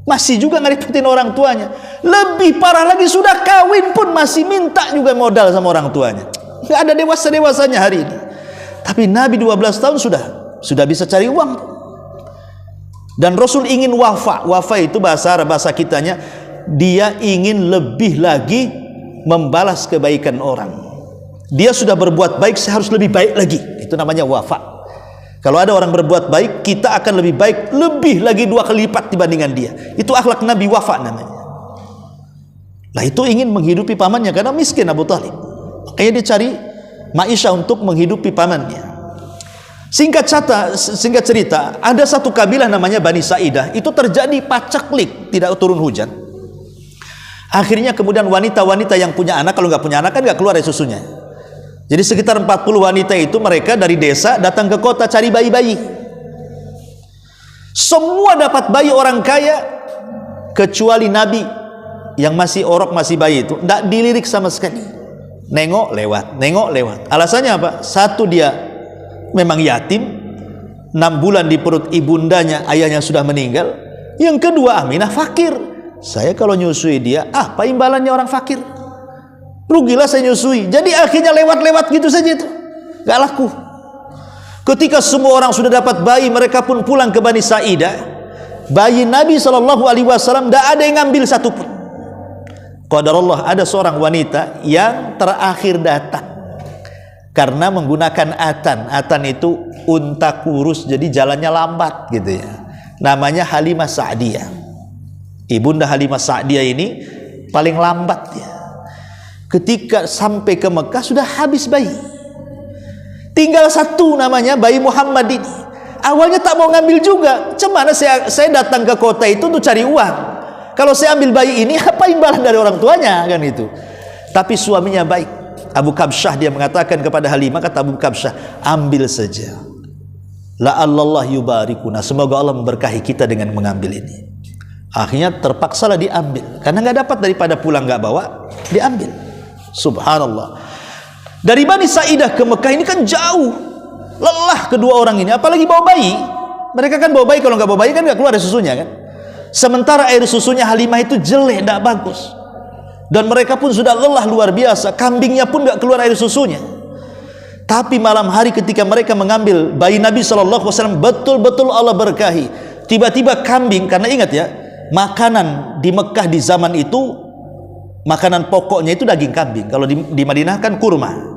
masih juga ngeributin orang tuanya. Lebih parah lagi, sudah kawin pun masih minta juga modal sama orang tuanya. Nggak ada dewasa-dewasanya hari ini. Tapi Nabi 12 tahun sudah bisa cari uang. Dan Rasul ingin wafa. Wafa itu bahasa Arab, bahasa kitanya, dia ingin lebih lagi membalas kebaikan orang. Dia sudah berbuat baik, saya harus lebih baik lagi. Itu namanya wafa. Kalau ada orang berbuat baik, kita akan lebih baik, lebih lagi 2 kali lipat dibandingkan dia. Itu akhlak Nabi, wafa namanya. Nah, itu ingin menghidupi pamannya karena miskin Abu Talib. Makanya dia cari maisha untuk menghidupi pamannya. Singkat cerita, ada satu kabilah namanya Bani Sa'idah. Itu terjadi paceklik, tidak turun hujan. Akhirnya kemudian wanita-wanita yang punya anak, kalau nggak punya anak kan nggak keluar dari susunya. Jadi sekitar 40 wanita itu, mereka dari desa datang ke kota cari bayi-bayi. Semua dapat bayi orang kaya, kecuali Nabi yang masih orok, masih bayi itu tidak dilirik sama sekali. Nengok lewat. Alasannya apa? Satu, dia memang yatim, 6 bulan di perut ibundanya, ayahnya sudah meninggal. Yang kedua, Aminah fakir. Saya kalau nyusui dia, apa imbalannya orang fakir? Rugilah saya nyusui. Jadi akhirnya lewat-lewat gitu saja itu, gak laku. Ketika semua orang sudah dapat bayi, mereka pun pulang ke Bani Sa'idah. Bayi Nabi SAW tidak ada yang ngambil satupun. Qadarullah, ada seorang wanita yang terakhir datang karena menggunakan atan. Atan itu unta kurus, jadi jalannya lambat gitu ya. Namanya Halimah Sa'diyah. Ibunda Halimah Sa'diyah ini paling lambat ya. Ketika sampai ke Mekah sudah habis bayi. Tinggal satu namanya bayi Muhammad ini. Awalnya tak mau ngambil juga. Cemana saya datang ke kota itu untuk cari uang. Kalau saya ambil bayi ini, apa imbalan dari orang tuanya kan itu. Tapi suaminya baik. Abu Kabsyah dia mengatakan kepada Halimah, kata Abu Kabsyah, ambil saja. La'allallah yubarikuna. Semoga Allah memberkahi kita dengan mengambil ini. Akhirnya terpaksalah diambil. Karena nggak dapat, daripada pulang nggak bawa, diambil. Subhanallah. Dari Bani Sa'idah ke Mekah ini kan jauh. Lelah kedua orang ini, apalagi bawa bayi. Mereka kan bawa bayi, kalau nggak bawa bayi kan nggak keluar dari susunya kan. Sementara air susunya Halimah itu jelek, tidak bagus. Dan mereka pun sudah lelah luar biasa. Kambingnya pun nggak keluar air susunya. Tapi malam hari ketika mereka mengambil bayi Nabi SAW, betul-betul Allah berkahi. Tiba-tiba kambing, karena ingat ya, makanan di Mekah di zaman itu, makanan pokoknya itu daging kambing. Kalau di Madinah kan kurma.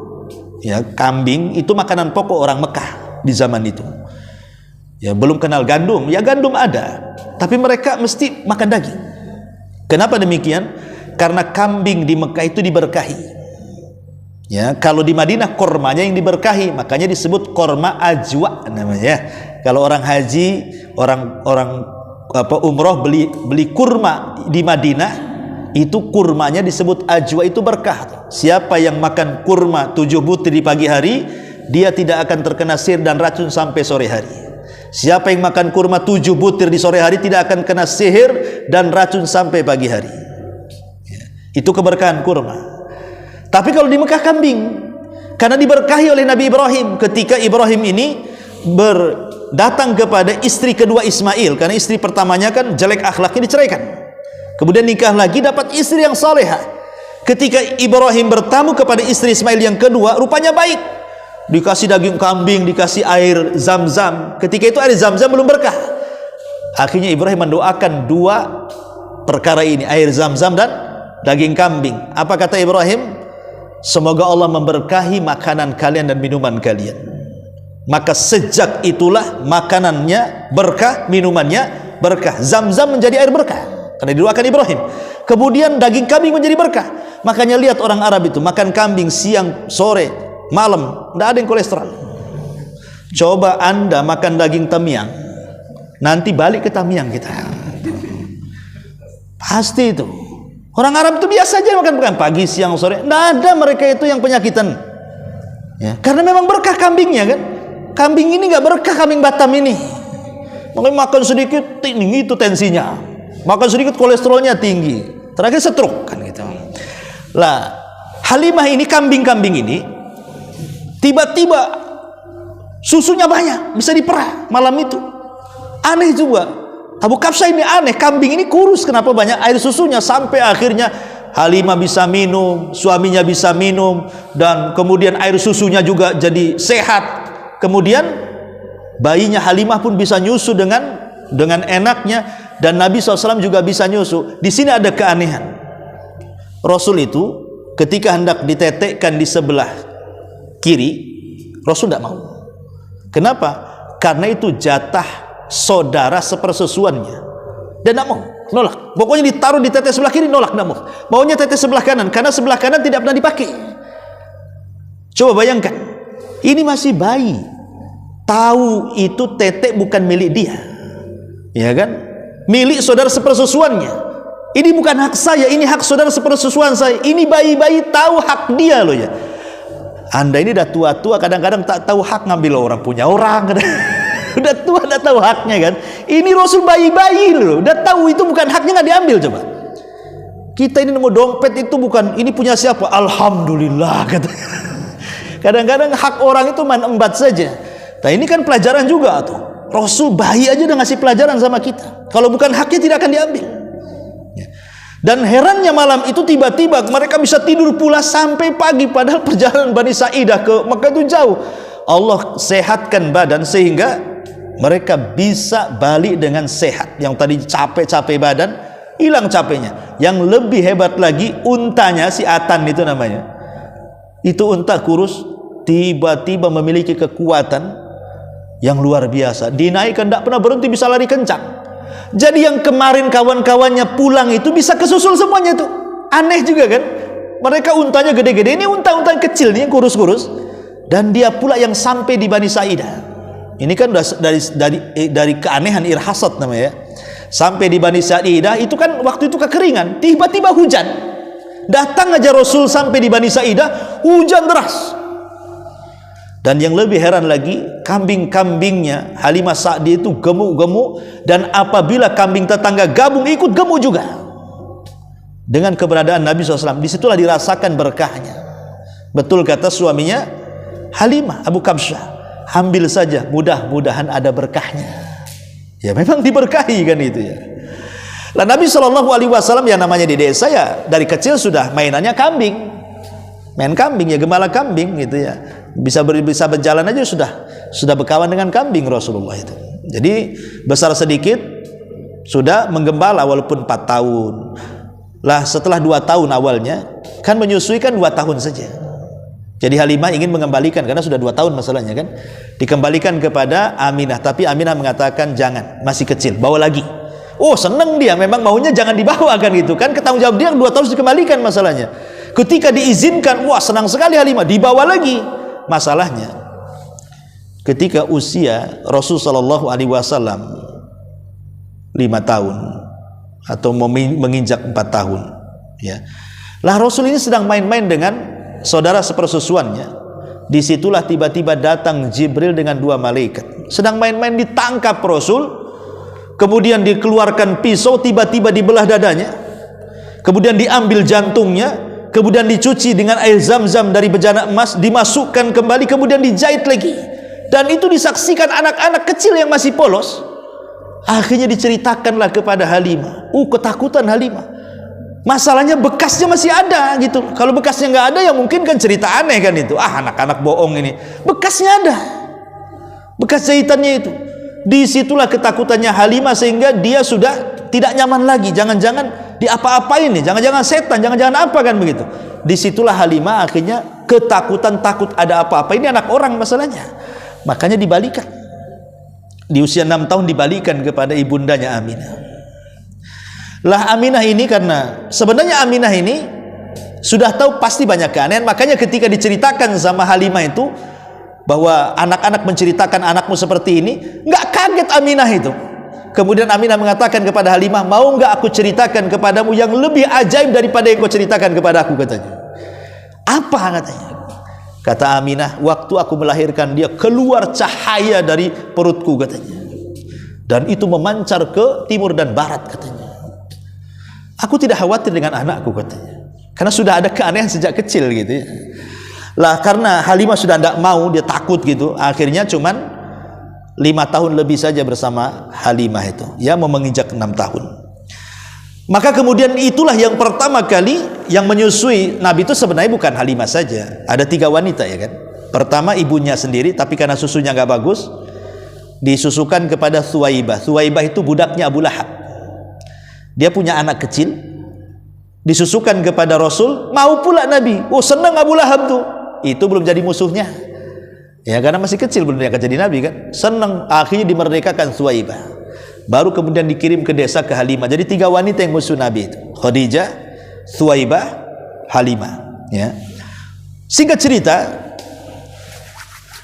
Ya, kambing itu makanan pokok orang Mekah di zaman itu. Ya, belum kenal gandum. Ya, gandum ada, tapi mereka mesti makan daging. Kenapa demikian? Karena kambing di Mekah itu diberkahi. Ya, kalau di Madinah kormanya yang diberkahi, makanya disebut korma ajwa namanya. Kalau orang haji, orang umroh beli kurma di Madinah, itu kurmanya disebut ajwa, itu berkah. Siapa yang makan kurma 7 butir di pagi hari, dia tidak akan terkena sihir dan racun sampai sore hari. Siapa yang makan kurma 7 butir di sore hari, tidak akan kena sihir dan racun sampai pagi hari. Itu keberkahan kurma. Tapi kalau di Mekah kambing, karena diberkahi oleh Nabi Ibrahim. Ketika Ibrahim ini datang kepada istri kedua Ismail, karena istri pertamanya kan jelek akhlaknya, diceraikan. Kemudian nikah lagi, dapat istri yang salehah. Ketika Ibrahim bertamu kepada istri Ismail yang kedua, rupanya baik. Dikasih daging kambing, dikasih air zam-zam. Ketika itu air zam-zam belum berkah. Akhirnya Ibrahim mendoakan 2 perkara ini, air zam-zam dan daging kambing. Apa kata Ibrahim? Semoga Allah memberkahi makanan kalian dan minuman kalian. Maka sejak itulah makanannya berkah, minumannya berkah. Zam-zam menjadi air berkah karena didoakan Ibrahim. Kemudian daging kambing menjadi berkah. Makanya lihat orang Arab itu makan kambing siang, sore, malam, tidak ada yang kolesterol. Coba Anda makan daging tamiang, nanti balik ke tamiang kita. Pasti itu. Orang Arab itu biasa aja makan pagi, siang, sore. Tidak ada mereka itu yang penyakitan. Ya, karena memang berkah kambingnya kan. Kambing ini nggak berkah, kambing Batam ini. Makanya makan sedikit tinggi itu tensinya, makan sedikit kolesterolnya tinggi, terakhir stroke kan gitu. Lah Halimah ini, kambing-kambing ini tiba-tiba susunya banyak, bisa diperah malam itu. Aneh juga, Abu Kabsyah ini aneh, kambing ini kurus, kenapa banyak air susunya, sampai akhirnya Halimah bisa minum, suaminya bisa minum, dan kemudian air susunya juga jadi sehat. Kemudian bayinya Halimah pun bisa nyusu dengan enaknya, dan Nabi SAW juga bisa nyusu. Di sini ada keanehan. Rasul itu ketika hendak ditetekkan di sebelah kiri, Rasul tidak mau. Kenapa? Karena itu jatah saudara sepersusuannya, dan tidak mau, nolak. Pokoknya ditaruh di tetek sebelah kiri, nolak, tidak mau. Maunya tetek sebelah kanan, karena sebelah kanan tidak pernah dipakai. Coba bayangkan, ini masih bayi, tahu itu tetek bukan milik dia, ya kan? Milik saudara sepersusuannya. Ini bukan hak saya, ini hak saudara sepersusuan saya. Ini bayi-bayi tahu hak dia loh ya. Anda ini udah tua-tua, kadang-kadang tak tahu hak, ngambil orang punya orang. Udah tua, udah tahu haknya kan. Ini Rasul bayi-bayi loh, udah tahu itu bukan haknya, nggak diambil. Coba kita ini nemu dompet itu bukan ini punya siapa, alhamdulillah kata. Kadang-kadang hak orang itu main embat saja. Nah ini kan pelajaran juga tuh. Rasul bayi aja udah ngasih pelajaran sama kita. Kalau bukan haknya tidak akan diambil. Dan herannya malam itu tiba-tiba mereka bisa tidur pula sampai pagi, padahal perjalanan Bani Sa'idah ke Mekah itu jauh. Allah sehatkan badan sehingga mereka bisa balik dengan sehat. Yang tadi capek-capek badan, hilang capeknya. Yang lebih hebat lagi, untanya, si Atan itu namanya, itu unta kurus, tiba-tiba memiliki kekuatan yang luar biasa. Dinaikkan tidak pernah berhenti, bisa lari kencang. Jadi yang kemarin kawan-kawannya pulang itu bisa kesusul semuanya tuh. Aneh juga kan? Mereka untanya gede-gede, ini unta-unta kecil nih, kurus-kurus. Dan dia pula yang sampai di Bani Sa'idah. Ini kan dari keanehan irhasat namanya ya. Sampai di Bani Sa'idah itu kan waktu itu kekeringan, tiba-tiba hujan. Datang aja Rasul sampai di Bani Sa'idah, hujan deras. Dan yang lebih heran lagi, kambing-kambingnya Halimah Sa'diyah itu gemuk-gemuk, dan apabila kambing tetangga gabung ikut gemuk juga. Dengan keberadaan Nabi SAW, disitulah dirasakan berkahnya. Betul kata suaminya Halimah, Abu Kabsyah, ambil saja, mudah-mudahan ada berkahnya. Ya memang diberkahi kan itu ya. Lah Nabi SAW yang namanya di desa ya dari kecil sudah mainannya kambing, main kambing ya, gembala kambing gitu ya. Bisa berjalan aja sudah berkawan dengan kambing Rasulullah itu. Jadi besar sedikit sudah menggembala walaupun 4 tahun. Lah setelah 2 tahun awalnya kan menyusui kan 2 tahun saja. Jadi Halimah ingin mengembalikan karena sudah 2 tahun masalahnya kan. Dikembalikan kepada Aminah, tapi Aminah mengatakan jangan, masih kecil, bawa lagi. Oh seneng dia, memang maunya jangan dibawa kan gitu kan. Ketanggung jawab dia 2 tahun dikembalikan masalahnya. Ketika diizinkan, wah senang sekali Halimah, dibawa lagi. Masalahnya ketika usia Rasul sallallahu alaihi wasallam 5 tahun atau menginjak 4 tahun ya. Lah Rasul ini sedang main-main dengan saudara sepersusuannya. Disitulah tiba-tiba datang Jibril dengan 2 malaikat. Sedang main-main, ditangkap Rasul, kemudian dikeluarkan pisau, tiba-tiba dibelah dadanya, kemudian diambil jantungnya, kemudian dicuci dengan air zam-zam dari bejana emas, dimasukkan kembali, kemudian dijahit lagi. Dan itu disaksikan anak-anak kecil yang masih polos. Akhirnya diceritakanlah kepada Halimah. Ketakutan Halimah. Masalahnya bekasnya masih ada gitu. Kalau bekasnya nggak ada ya mungkin kan cerita aneh kan itu. Anak-anak bohong ini. Bekasnya ada. Bekas jahitannya itu. Disitulah ketakutannya Halimah sehingga dia sudah tidak nyaman lagi. Jangan-jangan diapa-apain nih, jangan-jangan setan, jangan-jangan apa kan begitu. Disitulah Halimah akhirnya ketakutan, takut ada apa-apa. Ini anak orang masalahnya. Makanya dibalikan. Di usia 6 tahun dibalikan kepada ibundanya Aminah. Lah Aminah ini karena sebenarnya Aminah ini Sudah tahu pasti banyak keanehan. Makanya ketika diceritakan sama Halimah itu bahwa anak-anak menceritakan anakmu seperti ini, nggak kaget Aminah itu. Kemudian Aminah mengatakan kepada Halimah, mau nggak aku ceritakan kepadamu yang lebih ajaib daripada yang kau ceritakan kepada aku, katanya. Apa katanya? Kata Aminah, waktu aku melahirkan dia keluar cahaya dari perutku, katanya. Dan itu memancar ke timur dan barat, katanya. Aku tidak khawatir dengan anakku, katanya. Karena sudah ada keanehan sejak kecil gitu ya. Lah karena Halimah sudah tidak mau, dia takut gitu. Akhirnya cuman 5 tahun lebih saja bersama Halimah itu. Ya, mau menginjak 6 tahun. Maka kemudian itulah yang pertama kali yang menyusui Nabi itu sebenarnya bukan Halimah saja. Ada 3 wanita ya kan. Pertama ibunya sendiri, tapi karena susunya nggak bagus, disusukan kepada Thuwaibah. Thuwaibah itu budaknya Abu Lahab. Dia punya anak kecil, disusukan kepada Rasul, mau pula Nabi. Oh, senang Abu Lahab tuh. Itu belum jadi musuhnya. Ya, karena masih kecil belum dia akan jadi Nabi kan. Senang, akhirnya dimerdekakan Thuwaibah. Baru kemudian dikirim ke desa ke Halimah. Jadi 3 wanita yang musuh Nabi itu. Khadijah, Thuwaibah, Halimah. Ya. Singkat cerita,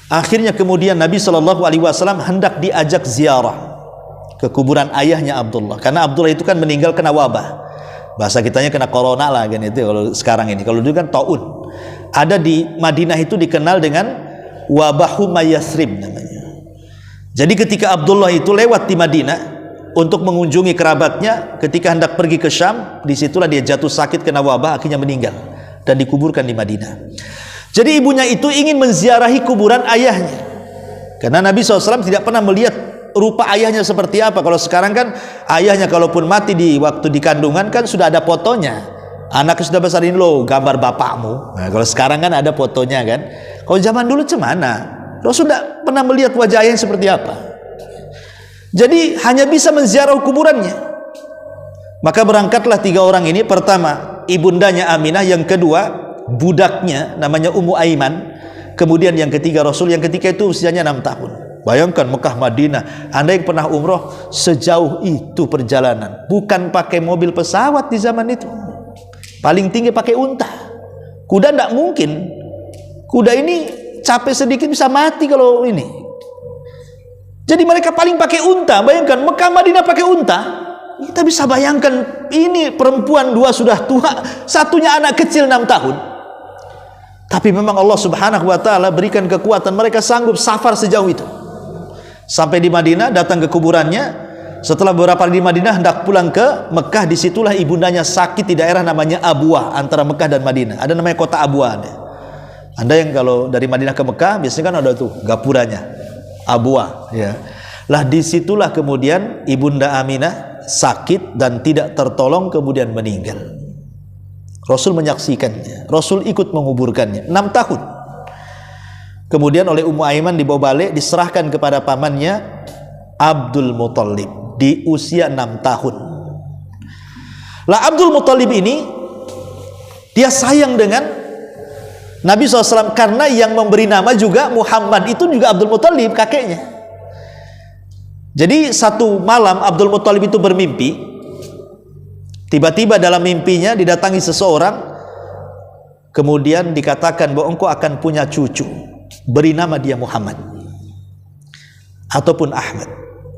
akhirnya kemudian Nabi SAW hendak diajak ziarah ke kuburan ayahnya Abdullah. Karena Abdullah itu kan meninggal kena wabah. Bahasa kitanya kena corona lah kan itu kalau sekarang ini. Kalau dulu kan taun. Ada di Madinah itu dikenal dengan wabah Yathrib namanya. Jadi ketika Abdullah itu lewat di Madinah untuk mengunjungi kerabatnya, ketika hendak pergi ke Syam, disitulah dia jatuh sakit kena wabah, akhirnya meninggal dan dikuburkan di Madinah. Jadi ibunya itu ingin menziarahi kuburan ayahnya, karena Nabi SAW tidak pernah melihat rupa ayahnya seperti apa. Kalau sekarang kan ayahnya kalaupun mati di waktu di kandungan kan sudah ada fotonya. Anaknya sudah besar, ini loh gambar bapakmu. Nah, kalau sekarang kan ada fotonya kan. Kalau zaman dulu cemana? Rasul tidak pernah melihat wajah ayahnya seperti apa. Jadi hanya bisa menziarah kuburannya. Maka berangkatlah 3 orang ini. Pertama ibundanya Aminah, yang kedua budaknya namanya Ummu Aiman, kemudian yang ketiga Rasul. Yang ketiga itu usianya 6 tahun. Bayangkan Mekah Madinah, Anda yang pernah umroh, sejauh itu perjalanan, bukan pakai mobil pesawat di zaman itu. Paling tinggi pakai unta. Kuda tidak mungkin. Kuda ini capek sedikit bisa mati kalau ini. Jadi mereka paling pakai unta. Bayangkan Mekah Madinah pakai unta. Kita bisa bayangkan, ini perempuan 2 sudah tua, satunya anak kecil 6 tahun. Tapi memang Allah Subhanahu wa taala berikan kekuatan, mereka sanggup safar sejauh itu. Sampai di Madinah, datang ke kuburannya. Setelah beberapa hari di Madinah, hendak pulang ke Mekah. Disitulah ibundanya sakit di daerah namanya Abwah, antara Mekah dan Madinah. Ada namanya kota Abwah. Anda yang kalau dari Madinah ke Mekah, biasanya kan ada tuh gapuranya, Abwah. Ya. Lah disitulah kemudian ibunda Aminah sakit dan tidak tertolong, kemudian meninggal. Rasul menyaksikannya, Rasul ikut menguburkannya 6 tahun. Kemudian oleh Ummu Aiman dibawa balik, diserahkan kepada pamannya Abdul Muthalib di usia 6 tahun. Lah Abdul Muthalib ini dia sayang dengan Nabi SAW, karena yang memberi nama juga Muhammad itu juga Abdul Muthalib, kakeknya. Jadi satu malam Abdul Muthalib itu bermimpi. Tiba-tiba dalam mimpinya didatangi seseorang, kemudian dikatakan bahwa engkau akan punya cucu, beri nama dia Muhammad ataupun Ahmad.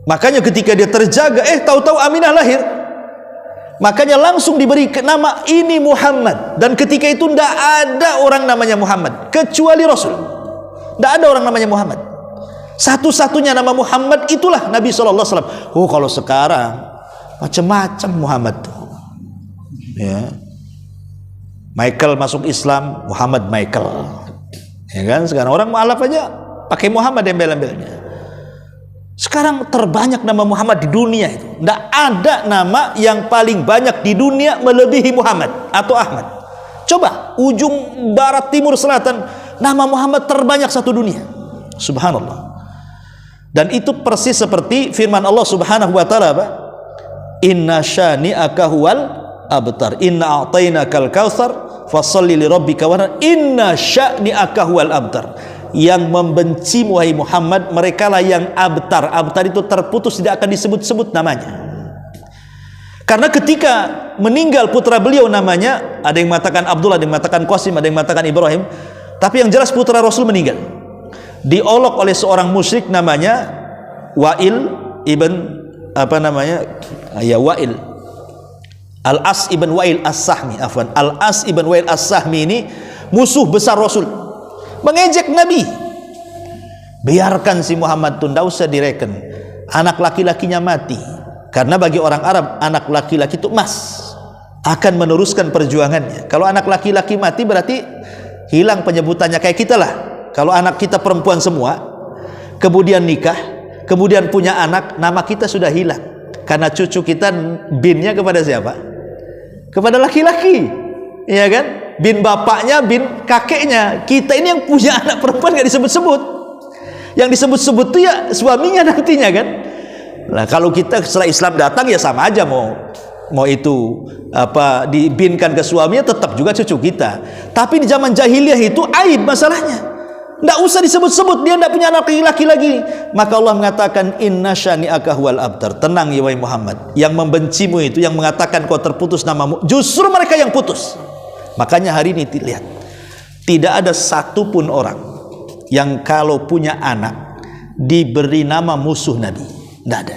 Makanya ketika dia terjaga, tahu-tahu Aminah lahir. Makanya langsung diberi nama ini Muhammad. Dan ketika itu tidak ada orang namanya Muhammad kecuali Rasul. Tidak ada orang namanya Muhammad. Satu-satunya nama Muhammad itulah Nabi SAW. Oh, kalau sekarang macam-macam Muhammad tuh. Ya. Michael masuk Islam, Muhammad Michael. Ya kan? Sekarang orang mu'alaf aja pakai Muhammad embel-embelnya. Sekarang terbanyak nama Muhammad di dunia itu. Tidak ada nama yang paling banyak di dunia melebihi Muhammad atau Ahmad. Coba ujung barat, timur, selatan, nama Muhammad terbanyak satu dunia. Subhanallah. Dan itu persis seperti firman Allah Subhanahu wa taala, Inna syani'aka huwal abtar. Inna a'tainakal kautsar fasholli li rabbika wanhar. Inna syani'aka huwal abtar. Yang membenci wahai Muhammad, mereka lah yang abtar. Abtar itu terputus, tidak akan disebut-sebut namanya. Karena ketika meninggal putra beliau namanya, ada yang mengatakan Abdullah, ada yang mengatakan Qasim, ada yang mengatakan Ibrahim, tapi yang jelas putra Rasul meninggal, diolok oleh seorang musyrik namanya Wa'il ibn Wa'il Al-As ibn Wa'il As-Sahmi, Al-As ibn Wa'il As-Sahmi ini musuh besar Rasul, mengejek Nabi. Biarkan si Muhammad itu, tidak usah direken, anak laki-lakinya mati, karena bagi orang Arab anak laki-laki itu emas, akan meneruskan perjuangannya. Kalau anak laki-laki mati berarti hilang penyebutannya, kayak kita lah, kalau anak kita perempuan semua kemudian nikah, kemudian punya anak, nama kita sudah hilang, karena cucu kita binnya kepada siapa? Kepada laki-laki, ya kan? Bin bapaknya, bin kakeknya. Kita ini yang punya anak perempuan gak disebut-sebut, yang disebut-sebut itu ya suaminya nantinya kan. Nah kalau kita setelah Islam datang ya sama aja, mau itu dibinkan ke suaminya tetap juga cucu kita. Tapi di zaman jahiliyah itu aib masalahnya, tidak usah disebut-sebut, dia tidak punya anak laki-laki lagi. Maka Allah mengatakan inna syani'aka huwal abtar, tenang ya wahai Muhammad, yang membencimu itu, yang mengatakan kau terputus namamu, justru mereka yang putus. Makanya hari ini lihat, tidak ada satupun orang yang kalau punya anak diberi nama musuh Nabi, tidak ada.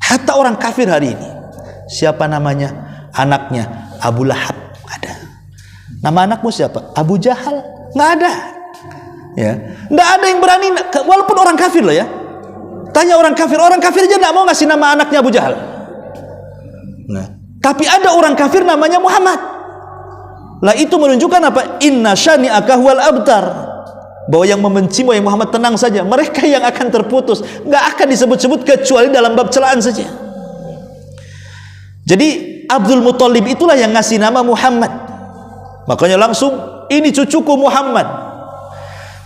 Hatta orang kafir hari ini, siapa namanya anaknya? Abu Lahab, ada. Nama anakmu siapa? Abu Jahal, nggak ada. Ya, nggak ada yang berani, walaupun orang kafir loh ya. Tanya orang kafir aja nggak mau ngasih nama anaknya Abu Jahal. Nah, tapi ada orang kafir namanya Muhammad. Lah itu menunjukkan apa? Inna syani'aka huwal abtar, bahwa yang membencimu yang Muhammad tenang saja, mereka yang akan terputus, nggak akan disebut-sebut kecuali dalam bab celaan saja. Jadi Abdul Muthalib itulah yang ngasih nama Muhammad. Makanya langsung ini cucuku Muhammad.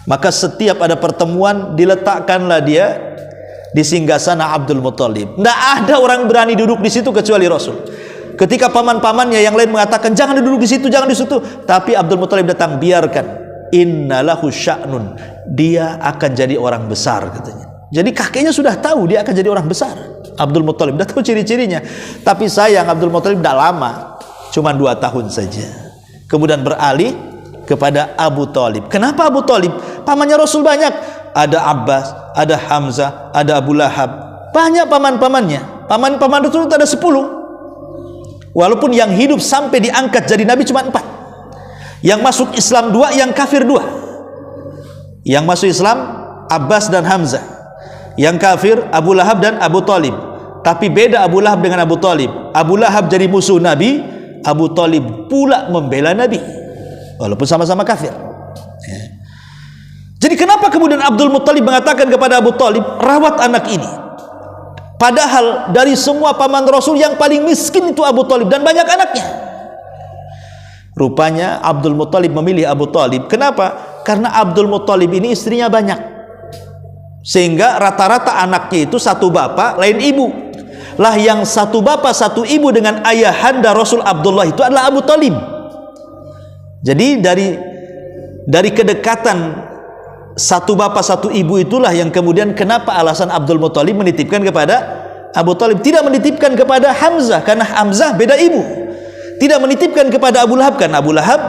Maka setiap ada pertemuan diletakkanlah dia di singgasana Abdul Muthalib. Tidak ada orang berani duduk di situ kecuali Rasul. Ketika paman-pamannya yang lain mengatakan jangan duduk di situ, jangan di situ, tapi Abdul Muthalib datang, biarkan. Innalahu sya'nun, dia akan jadi orang besar katanya. Jadi kakeknya sudah tahu dia akan jadi orang besar. Abdul Muthalib sudah tahu ciri-cirinya. Tapi sayang Abdul Muthalib tidak lama, cuma 2 tahun saja. Kemudian beralih kepada Abu Thalib. Kenapa Abu Thalib? Pamannya Rasul banyak. Ada Abbas, ada Hamzah, ada Abu Lahab. Banyak paman-pamannya. Paman-paman Rasul ada 10. Walaupun yang hidup sampai diangkat jadi Nabi cuma 4. Yang masuk Islam 2, yang kafir 2. Yang masuk Islam Abbas dan Hamzah. Yang kafir Abu Lahab dan Abu Thalib. Tapi beda Abu Lahab dengan Abu Thalib. Abu Lahab jadi musuh Nabi, Abu Thalib pula membela Nabi, walaupun sama-sama kafir. Ya. Jadi kenapa kemudian Abdul Muthalib mengatakan kepada Abu Thalib, rawat anak ini, padahal dari semua paman Rasul yang paling miskin itu Abu Thalib dan banyak anaknya. Rupanya Abdul Muthalib memilih Abu Thalib. Kenapa? Karena Abdul Muthalib ini istrinya banyak, sehingga rata-rata anaknya itu satu bapak lain ibu. Lah yang satu bapak satu ibu dengan ayahanda Rasul Abdullah itu adalah Abu Thalib. Jadi dari kedekatan satu bapak satu ibu itulah yang kemudian kenapa alasan Abdul Muthalib menitipkan kepada Abu Thalib, tidak menitipkan kepada Hamzah karena Hamzah beda ibu, tidak menitipkan kepada Abu Lahab karena Abu Lahab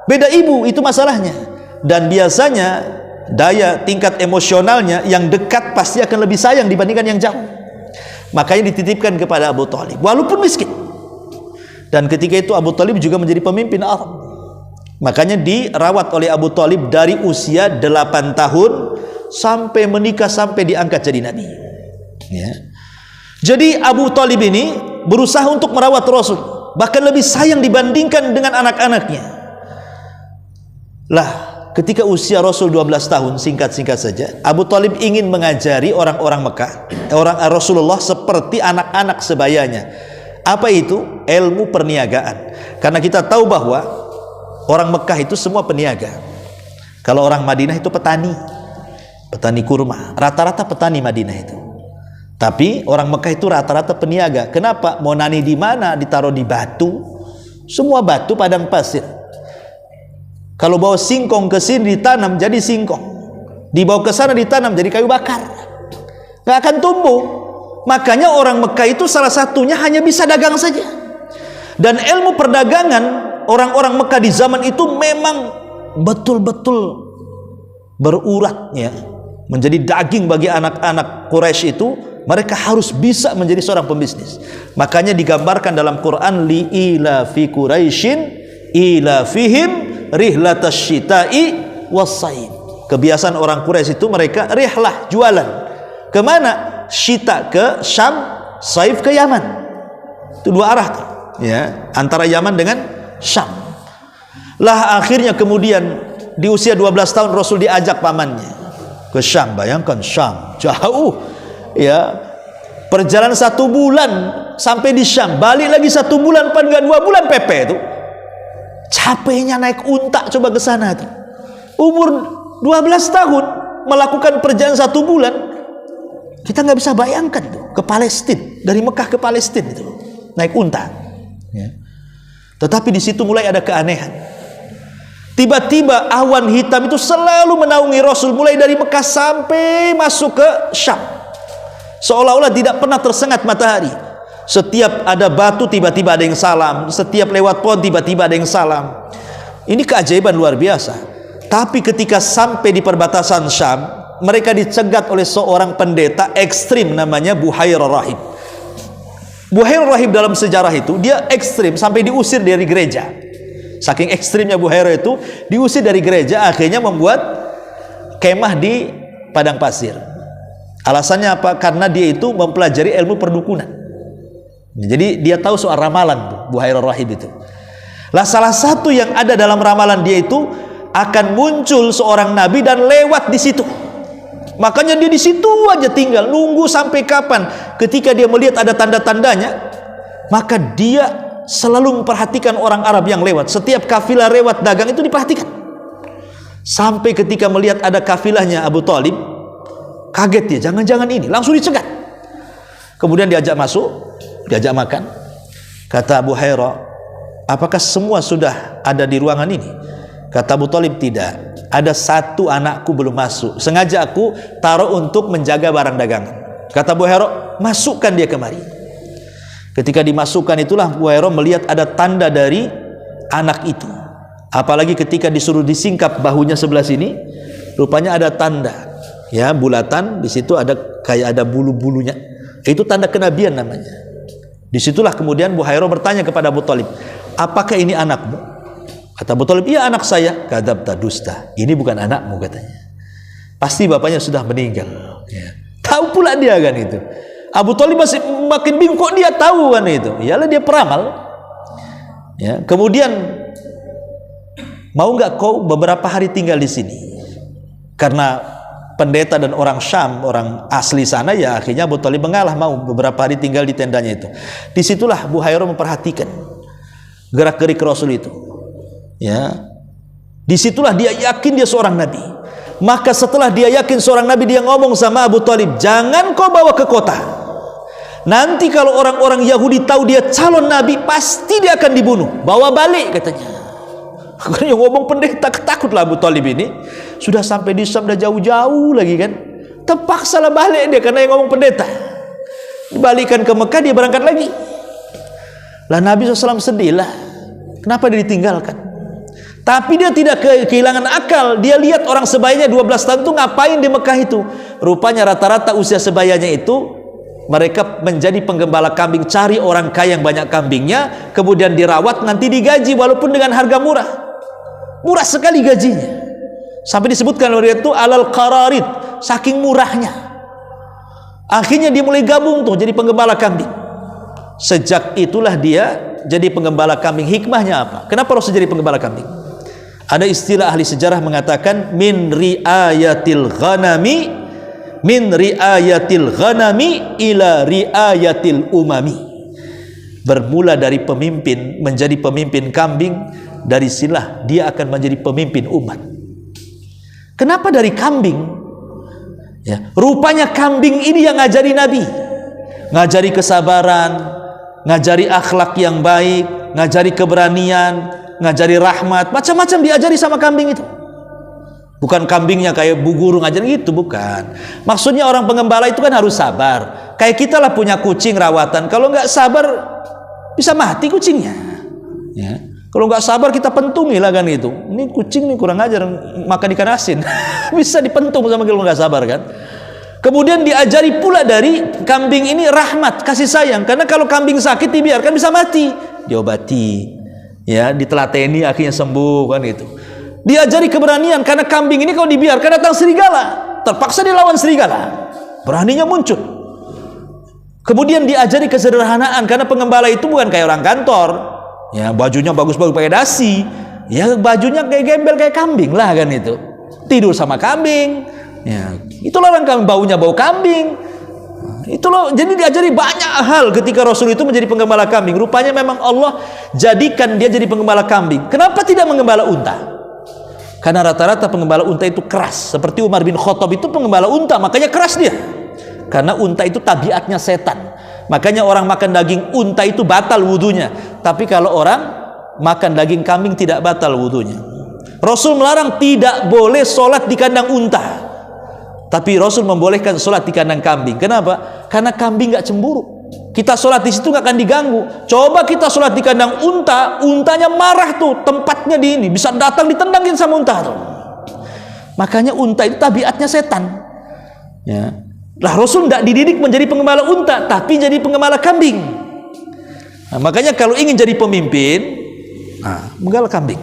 beda ibu, itu masalahnya. Dan biasanya daya tingkat emosionalnya yang dekat pasti akan lebih sayang dibandingkan yang jauh, makanya dititipkan kepada Abu Thalib walaupun miskin. Dan ketika itu Abu Thalib juga menjadi pemimpin Arab. Makanya dirawat oleh Abu Thalib dari usia 8 tahun sampai menikah, sampai diangkat jadi Nabi. Ya. Jadi Abu Thalib ini berusaha untuk merawat Rasul, bahkan lebih sayang dibandingkan dengan anak-anaknya. Lah, ketika usia Rasul 12 tahun, singkat-singkat saja, Abu Thalib ingin mengajari orang-orang Mekah, orang Rasulullah seperti anak-anak sebayanya. Apa itu? Ilmu perniagaan. Karena kita tahu bahwa orang Mekah itu semua peniaga. Kalau orang Madinah itu petani, petani kurma. Rata-rata petani Madinah itu. Tapi orang Mekah itu rata-rata peniaga. Kenapa? Mau nani di mana? Ditaruh di batu. Semua batu padang pasir. Kalau bawa singkong ke sini ditanam jadi singkong. Dibawa ke sana ditanam jadi kayu bakar. Nggak akan tumbuh. Makanya orang Mekah itu salah satunya hanya bisa dagang saja. Dan ilmu perdagangan orang-orang Mekah di zaman itu memang betul-betul berurat ya, menjadi daging bagi anak-anak Quraisy itu. Mereka harus bisa menjadi seorang pembisnis. Makanya digambarkan dalam Quran, li ila fi Quraisyin ila fihim rihlatas syita'i was-saif. Kebiasaan orang Quraisy itu mereka rihlah, jualan. Kemana? Syita ke Syam, saif ke Yaman. Itu dua arah tuh, ya, antara Yaman dengan Syam. Lah akhirnya kemudian di usia 12 tahun Rasul diajak pamannya ke Syam. Bayangkan Syam jauh. Ya, perjalanan 1 bulan sampai di Syam, balik lagi 1 bulan, apa enggak 2 bulan PP itu. Capeknya naik unta coba ke sana tuh. Umur 12 tahun melakukan perjalanan 1 bulan. Kita nggak bisa bayangkan tuh, ke Palestina, dari Mekah ke Palestina itu naik unta. Ya. Tetapi di situ mulai ada keanehan. Tiba-tiba awan hitam itu selalu menaungi Rasul mulai dari Mekah sampai masuk ke Syam. Seolah-olah tidak pernah tersengat matahari. Setiap ada batu tiba-tiba ada yang salam, setiap lewat pohon tiba-tiba ada yang salam. Ini keajaiban luar biasa. Tapi ketika sampai di perbatasan Syam, mereka dicegat oleh seorang pendeta ekstrim namanya Buhairah Rahib. Buhairah Rahib dalam sejarah itu dia ekstrim sampai diusir dari gereja. Saking ekstrimnya Buhairah itu, diusir dari gereja, akhirnya membuat kemah di padang pasir. Alasannya apa? Karena dia itu mempelajari ilmu perdukunan. Jadi dia tahu soal ramalan, Buhairah Rahib itu. Lah salah satu yang ada dalam ramalan dia itu akan muncul seorang nabi dan lewat di situ. Makanya dia di situ aja tinggal, nunggu sampai kapan. Ketika dia melihat ada tanda-tandanya, maka dia selalu memperhatikan orang Arab yang lewat. Setiap kafilah lewat dagang itu diperhatikan. Sampai ketika melihat ada kafilahnya Abu Thalib, kaget dia, jangan-jangan ini, langsung dicegat. Kemudian diajak masuk, diajak makan. Kata Abu Hurairah, apakah semua sudah ada di ruangan ini? Kata Abu Thalib, tidak. Ada 1 anakku belum masuk. Sengaja aku taruh untuk menjaga barang dagangan. Kata Abu Hurairah, masukkan dia kemari. Ketika dimasukkan itulah Abu Hurairah melihat ada tanda dari anak itu. Apalagi ketika disuruh disingkap bahunya sebelah sini, rupanya ada tanda. Ya, bulatan, di situ ada kayak ada bulu-bulunya. Itu tanda kenabian namanya. Disitulah kemudian Buhairah bertanya kepada Abu Thalib, apakah ini anakmu? Kata Abu Thalib, iya anak saya. Kadzabta, dusta, ini bukan anakmu katanya. Pasti bapaknya sudah meninggal. Ya. Tahu pula dia kan itu. Abu Thalib masih makin bingung, kok dia tahu kan itu. Iyalah dia peramal. Ya. Kemudian, mau nggak kau beberapa hari tinggal di sini? Karena pendeta dan orang Syam, orang asli sana, ya akhirnya Abu Thalib mengalah, mau beberapa hari tinggal di tendanya itu. Disitulah Buhairah memperhatikan gerak-gerik Rasul itu. Ya, disitulah dia yakin dia seorang nabi. Maka setelah dia yakin seorang nabi, dia ngomong sama Abu Thalib, jangan kau bawa ke kota. Nanti kalau orang-orang Yahudi tahu dia calon nabi, pasti dia akan dibunuh. Bawa balik katanya. Akhirnya ngomong pendeta, ketakutlah Abu Thalib ini. Sudah sampai di Syam, udah jauh-jauh lagi kan. Terpaksalah balik dia karena yang ngomong pendeta. Dibalikan ke Mekah, dia berangkat lagi. Lah Nabi SAW sedih lah. Kenapa dia ditinggalkan? Tapi dia tidak kehilangan akal. Dia lihat orang sebayanya 12 tahun itu ngapain di Mekah itu. Rupanya rata-rata usia sebayanya itu mereka menjadi penggembala kambing, cari orang kaya yang banyak kambingnya, kemudian dirawat, nanti digaji walaupun dengan harga murah. Murah sekali gajinya. Sampai disebutkan oleh itu alal qararid, saking murahnya. Akhirnya dia mulai gabung tuh jadi penggembala kambing. Sejak itulah dia jadi penggembala kambing. Hikmahnya apa? Kenapa Rasul jadi penggembala kambing? Ada istilah ahli sejarah mengatakan min riayatil ghanami ila riayatil umami. Bermula dari pemimpin menjadi pemimpin kambing, dari silah dia akan menjadi pemimpin umat. Kenapa dari kambing? Ya, rupanya kambing ini yang ngajari Nabi, ngajari kesabaran, ngajari akhlak yang baik, ngajari keberanian, ngajari rahmat, macam-macam diajari sama kambing itu. Bukan kambingnya kayak bu guru ngajar gitu, bukan. Maksudnya orang pengembala itu kan harus sabar. Kayak kita lah punya kucing rawatan, kalau nggak sabar bisa mati kucingnya. Ya. Kalau nggak sabar kita pentungi lah kan itu. Ini kucing nih kurang ajar makan ikan asin. Bisa dipentung sama kalau nggak sabar kan. Kemudian diajari pula dari kambing ini rahmat, kasih sayang. Karena kalau kambing sakit dibiarkan bisa mati, diobati, ya, ditelateni akhirnya sembuh kan itu. Diajari keberanian karena kambing ini kalau dibiarkan datang serigala, terpaksa dilawan serigala, beraninya muncul. Kemudian diajari kesederhanaan karena pengembala itu bukan kayak orang kantor, ya, bajunya bagus-bagus pakai dasi, ya bajunya kayak gembel kayak kambing lah kan itu. Tidur sama kambing. Ya, itulah orang kambing, baunya bau kambing. Itulah, jadi diajari banyak hal ketika Rasul itu menjadi penggembala kambing. Rupanya memang Allah jadikan dia jadi penggembala kambing. Kenapa tidak menggembala unta? Karena rata-rata penggembala unta itu keras. Seperti Umar bin Khattab itu penggembala unta, makanya keras dia. Karena unta itu tabiatnya setan. Makanya orang makan daging unta itu batal wudunya. Tapi kalau orang makan daging kambing tidak batal wudunya. Rasul melarang tidak boleh sholat di kandang unta. Tapi Rasul membolehkan sholat di kandang kambing. Kenapa? Karena kambing nggak cemburu. Kita sholat di situ nggak akan diganggu. Coba kita sholat di kandang unta, untanya marah tuh, tempatnya di ini, bisa datang ditendangin sama unta tuh. Makanya unta itu tabiatnya setan. Ya. Lah Rasul nggak dididik menjadi penggembala unta, tapi jadi penggembala kambing. Nah, makanya kalau ingin jadi pemimpin, menggembala kambing.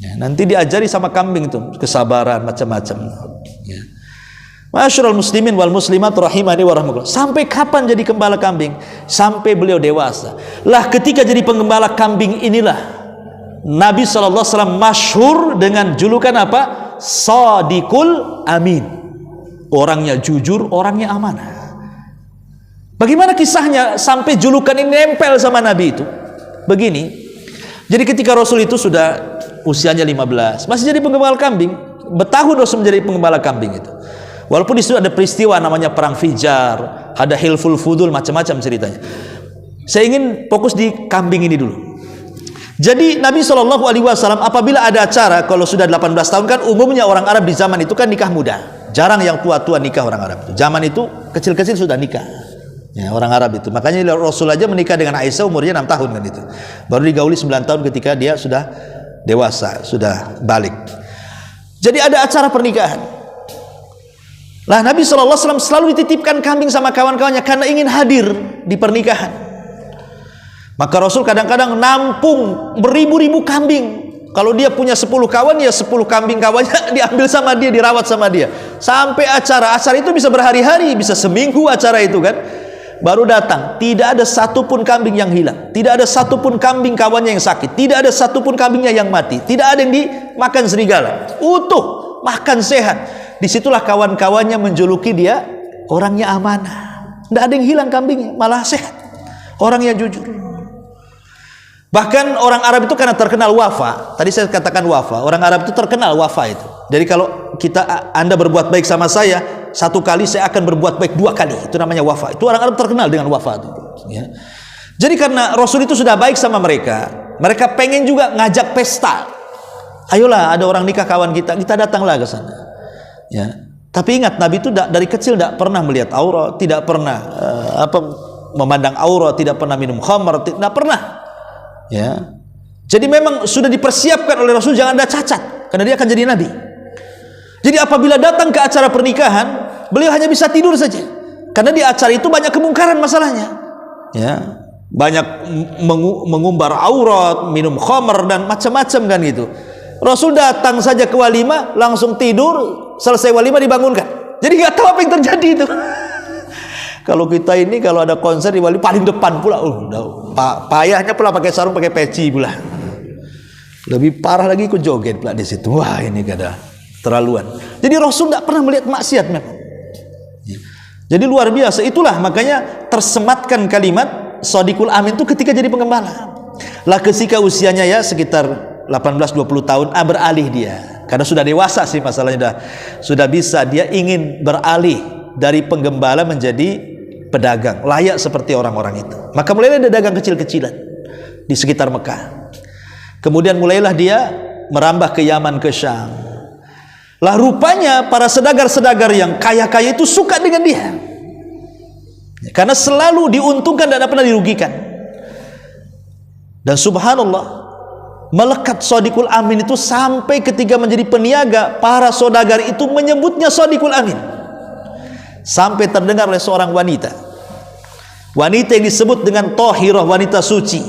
Ya, nanti diajari sama kambing itu kesabaran macam-macam. Ya. Masyarul muslimin wal muslimat rahimani wa rahmatullah. Sampai kapan jadi gembala kambing? Sampai beliau dewasa. Lah ketika jadi penggembala kambing inilah Nabi SAW masyhur dengan julukan apa? Shadiqul amin. Orangnya jujur, orangnya amanah. Bagaimana kisahnya sampai julukan ini nempel sama Nabi itu? Begini. Jadi ketika Rasul itu sudah usianya 15, masih jadi penggembala kambing. Bertahun Rasul menjadi penggembala kambing itu. Walaupun di situ ada peristiwa namanya perang Fijar, ada Hilful Fudul, macam-macam ceritanya. Saya ingin fokus di kambing ini dulu. Jadi Nabi SAW apabila ada acara, kalau sudah 18 tahun kan umumnya orang Arab di zaman itu kan nikah muda. Jarang yang tua-tua nikah orang Arab itu. Zaman itu kecil-kecil sudah nikah. Ya, orang Arab itu. Makanya Rasul aja menikah dengan Aisyah umurnya 6 tahun kan itu. Baru digauli 9 tahun ketika dia sudah dewasa, sudah balik. Jadi ada acara pernikahan. Lah Nabi SAW selalu dititipkan kambing sama kawan-kawannya karena ingin hadir di pernikahan. Maka Rasul kadang-kadang nampung beribu-ribu kambing. Kalau dia punya 10 kawan, ya 10 kambing kawannya diambil sama dia, dirawat sama dia. Sampai acara itu bisa berhari-hari, bisa seminggu acara itu kan. Baru datang, tidak ada satupun kambing yang hilang, tidak ada satupun kambing kawannya yang sakit, tidak ada satupun kambingnya yang mati, tidak ada yang dimakan serigala, utuh, makan sehat. Disitulah kawan-kawannya menjuluki dia orangnya amanah, tidak ada yang hilang kambingnya, malah sehat, orangnya jujur. Bahkan orang Arab itu karena terkenal wafa, tadi saya katakan wafa, orang Arab itu terkenal wafa itu. Jadi kalau Anda berbuat baik sama saya, 1 kali saya akan berbuat baik 2 kali. Itu namanya wafa. Itu orang Arab terkenal dengan wafa itu. Ya. Jadi karena Rasul itu sudah baik sama mereka, mereka pengen juga ngajak pesta. Ayolah, ada orang nikah kawan kita datanglah ke sana. Ya. Tapi ingat, Nabi itu dari kecil tidak pernah melihat aurat, tidak pernah memandang aurat, tidak pernah minum khamar, tidak pernah. Ya. Jadi memang sudah dipersiapkan oleh Rasul jangan ada cacat, karena dia akan jadi nabi. Jadi apabila datang ke acara pernikahan, beliau hanya bisa tidur saja. Karena di acara itu banyak kemungkaran masalahnya. Ya, banyak mengumbar aurat, minum khamr dan macam-macam kan gitu. Rasul datang saja ke walimah, langsung tidur, selesai walimah dibangunkan. Jadi nggak tahu apa yang terjadi itu. Kalau kita ini kalau ada konser di walimah paling depan pula, payahnya pula pakai sarung, pakai peci pula. Lebih parah lagi ikut joget pula di situ. Wah, ini gak ada terlaluan. Jadi Rasul tidak pernah melihat maksiat memang. Jadi luar biasa. Itulah makanya tersematkan kalimat Shadiqul Amin itu ketika jadi penggembala. Lah ketika usianya ya sekitar 18-20 tahun beralih dia. Karena sudah dewasa sih masalahnya, sudah bisa, dia ingin beralih dari penggembala menjadi pedagang, layak seperti orang-orang itu. Maka mulailah dia dagang kecil-kecilan di sekitar Mekah. Kemudian mulailah dia merambah ke Yaman, ke Syam. Lah rupanya para sedagar-sedagar yang kaya-kaya itu suka dengan dia, karena selalu diuntungkan dan tidak pernah dirugikan. Dan subhanallah, melekat Shadiqul Amin itu sampai ketika menjadi peniaga, para saudagar itu menyebutnya Shadiqul Amin. Sampai terdengar oleh seorang wanita yang disebut dengan Thahirah, wanita suci.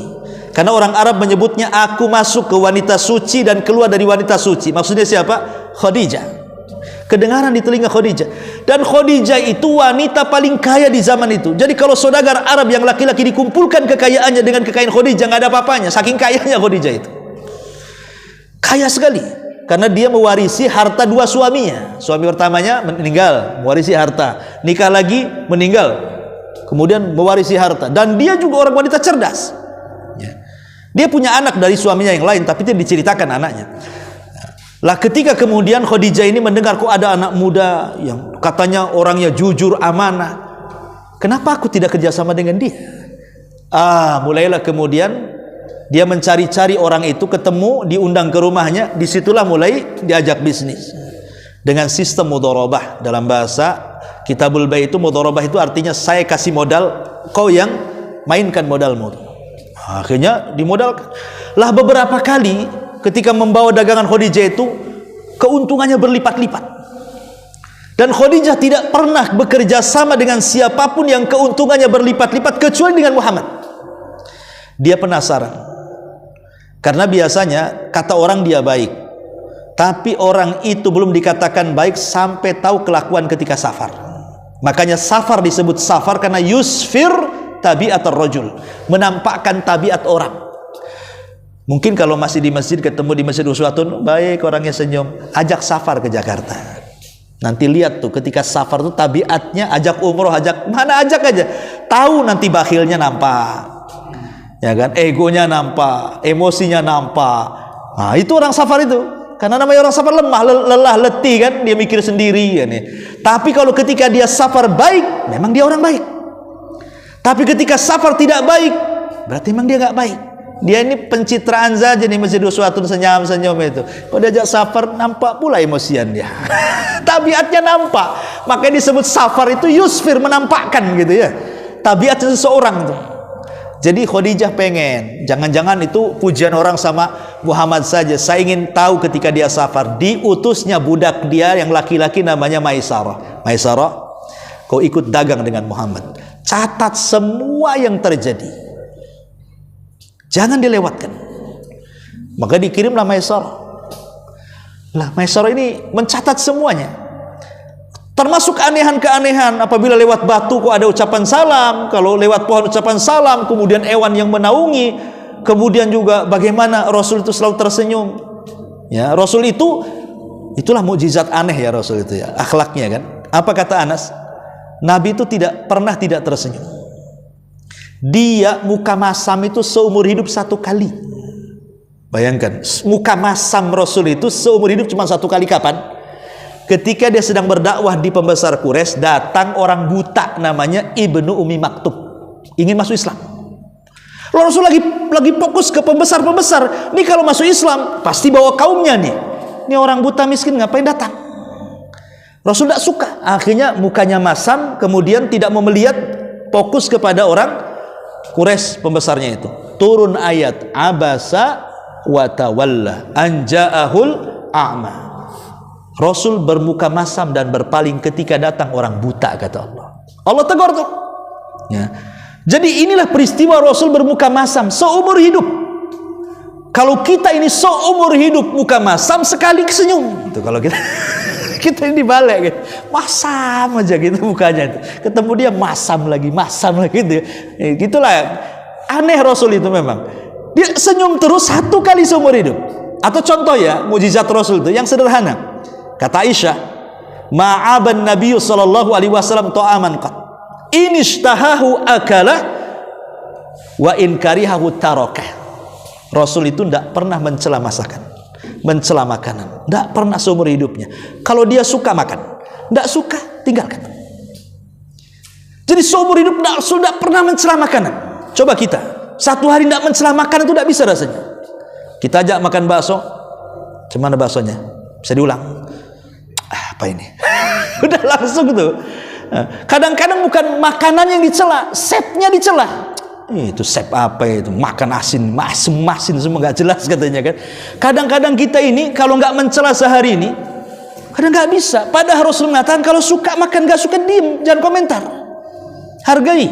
Karena orang Arab menyebutnya, aku masuk ke wanita suci dan keluar dari wanita suci. Maksudnya siapa? Khadijah. Kedengaran di telinga Khadijah. Dan Khadijah itu wanita paling kaya di zaman itu. Jadi kalau saudagar Arab yang laki-laki dikumpulkan kekayaannya dengan kekayaan Khadijah, nggak ada apa-apanya. Saking kayanya Khadijah itu. Kaya sekali. Karena dia mewarisi harta dua suaminya. Suami pertamanya meninggal, mewarisi harta. Nikah lagi, meninggal, kemudian mewarisi harta. Dan dia juga orang wanita cerdas. Dia punya anak dari suaminya yang lain, tapi tidak diceritakan anaknya. Lah ketika kemudian Khadijah ini mendengar kok ada anak muda yang katanya orangnya jujur, amanah, kenapa aku tidak kerjasama dengan dia? Mulailah kemudian dia mencari-cari orang itu, ketemu, diundang ke rumahnya. Disitulah mulai diajak bisnis dengan sistem mudharabah. Dalam bahasa Kitabul Bai' itu mudharabah itu artinya saya kasih modal, kau yang mainkan modalmu. Akhirnya dimodalkan. Lah beberapa kali ketika membawa dagangan Khadijah itu keuntungannya berlipat-lipat. Dan Khadijah tidak pernah bekerja sama dengan siapapun yang keuntungannya berlipat-lipat kecuali dengan Muhammad. Dia penasaran. Karena biasanya kata orang dia baik, tapi orang itu belum dikatakan baik sampai tahu kelakuan ketika safar. Makanya safar disebut safar karena yusfir tabiat ar-rajul, menampakkan tabiat orang. Mungkin kalau masih di masjid, ketemu di Masjid Uswatun, baik orangnya, senyum, ajak safar ke Jakarta. Nanti lihat tuh ketika safar tuh tabiatnya, ajak umroh, ajak mana, ajak aja. Tahu nanti bakhilnya nampak. Ya kan, egonya nampak, emosinya nampak. Nah, itu orang safar itu. Karena namanya orang safar lemah, lelah, letih kan, dia mikir sendiri kan. Tapi kalau ketika dia safar baik, memang dia orang baik. Tapi ketika safar tidak baik, berarti memang dia nggak baik. Dia ini pencitraan saja nih, Masjid Uswatun, senyum-senyum itu. Kalau diajak safar nampak pula emosian dia. Tabiatnya nampak. Makanya disebut safar itu yusfir, menampakkan gitu ya. Tabiatnya seseorang tuh. Jadi Khadijah pengen, jangan-jangan itu pujian orang sama Muhammad saja. Saya ingin tahu ketika dia safar, diutusnya budak dia yang laki-laki namanya Maisarah. Maisarah, kau ikut dagang dengan Muhammad. Catat semua yang terjadi, jangan dilewatkan. Maka dikirimlah Maisarah. Lah Maisarah ini mencatat semuanya, termasuk keanehan-keanehan. Apabila lewat batu kok ada ucapan salam, kalau lewat pohon ucapan salam, kemudian hewan yang menaungi, kemudian juga bagaimana Rasul itu selalu tersenyum. Ya, Rasul itu, itulah mukjizat aneh ya Rasul itu ya, akhlaknya kan. Apa kata Anas? Nabi itu tidak pernah tidak tersenyum. Dia muka masam itu seumur hidup satu kali. Bayangkan, muka masam Rasul itu seumur hidup cuma satu kali. Kapan? Ketika dia sedang berdakwah di pembesar Quraisy, datang orang buta namanya Ibnu Umi Maktub, ingin masuk Islam. Lalu Rasul lagi fokus ke pembesar-pembesar. Nih kalau masuk Islam pasti bawa kaumnya nih. Ini orang buta miskin ngapain datang? Rasul tidak suka. Akhirnya mukanya masam, kemudian tidak mau melihat, fokus kepada orang Quraisy pembesarnya itu. Turun ayat abasa wa tawalla an ja'ahul a'ma. Rasul bermuka masam dan berpaling ketika datang orang buta, kata Allah. Allah tegur tuh. Ya. Jadi inilah peristiwa Rasul bermuka masam seumur hidup. Kalau kita ini seumur hidup muka masam, sekali senyum. Itu kalau kita ini dibalik gitu. Masam aja gitu mukanya itu. Ketemu dia masam lagi gitu. Gitulah aneh Rasul itu memang. Dia senyum terus satu kali seumur hidup. Atau contoh ya, mukjizat Rasul itu yang sederhana. Kata Aisyah, ma'aban Nabi sallallahu alaihi wasallam ta'aman qat. In ishtahahu akalah wa in karihahu tarakah. Rasul itu tidak pernah mencela masakan, mencela makanan, tidak pernah seumur hidupnya. Kalau dia suka makan, tidak suka tinggalkan. Jadi seumur hidup Rasul tidak pernah mencela makanan. Coba kita satu hari tidak mencela makanan itu tidak bisa rasanya. Kita ajak makan bakso, gimana baksonya? Bisa diulang? Apa ini? Udah langsung tuh. Kadang-kadang bukan makanan yang dicela, setnya dicela. itu sep apa itu, makan asin, masin semua nggak jelas katanya kan. Kadang-kadang kita ini kalau nggak mencela sehari ini, kadang nggak bisa. Padahal Rasul mengatakan kalau suka makan, nggak suka diem, jangan komentar, hargai.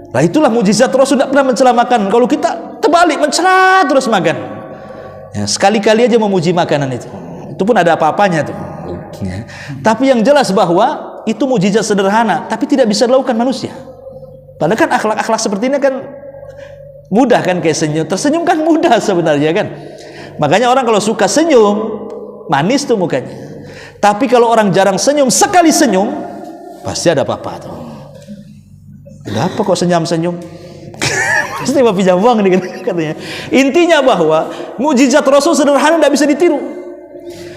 Nah itulah mujizat Rasul, tidak pernah mencela makan. Kalau kita terbalik, mencela terus makan. Ya, sekali-kali aja memuji makanan itu pun ada apa-apanya tuh. Ya. Tapi yang jelas bahwa itu mujizat sederhana, tapi tidak bisa dilakukan manusia. Padahal kan akhlak-akhlak seperti ini kan mudah kan, kayak senyum. Tersenyum kan mudah sebenarnya kan. Makanya orang kalau suka senyum, manis tuh mukanya. Tapi kalau orang jarang senyum, sekali senyum, pasti ada apa-apa tuh. Ada apa kok senyum-senyum? Pasti mau pinjam uang nih katanya. Intinya bahwa mujizat Rasul sederhana tidak bisa ditiru.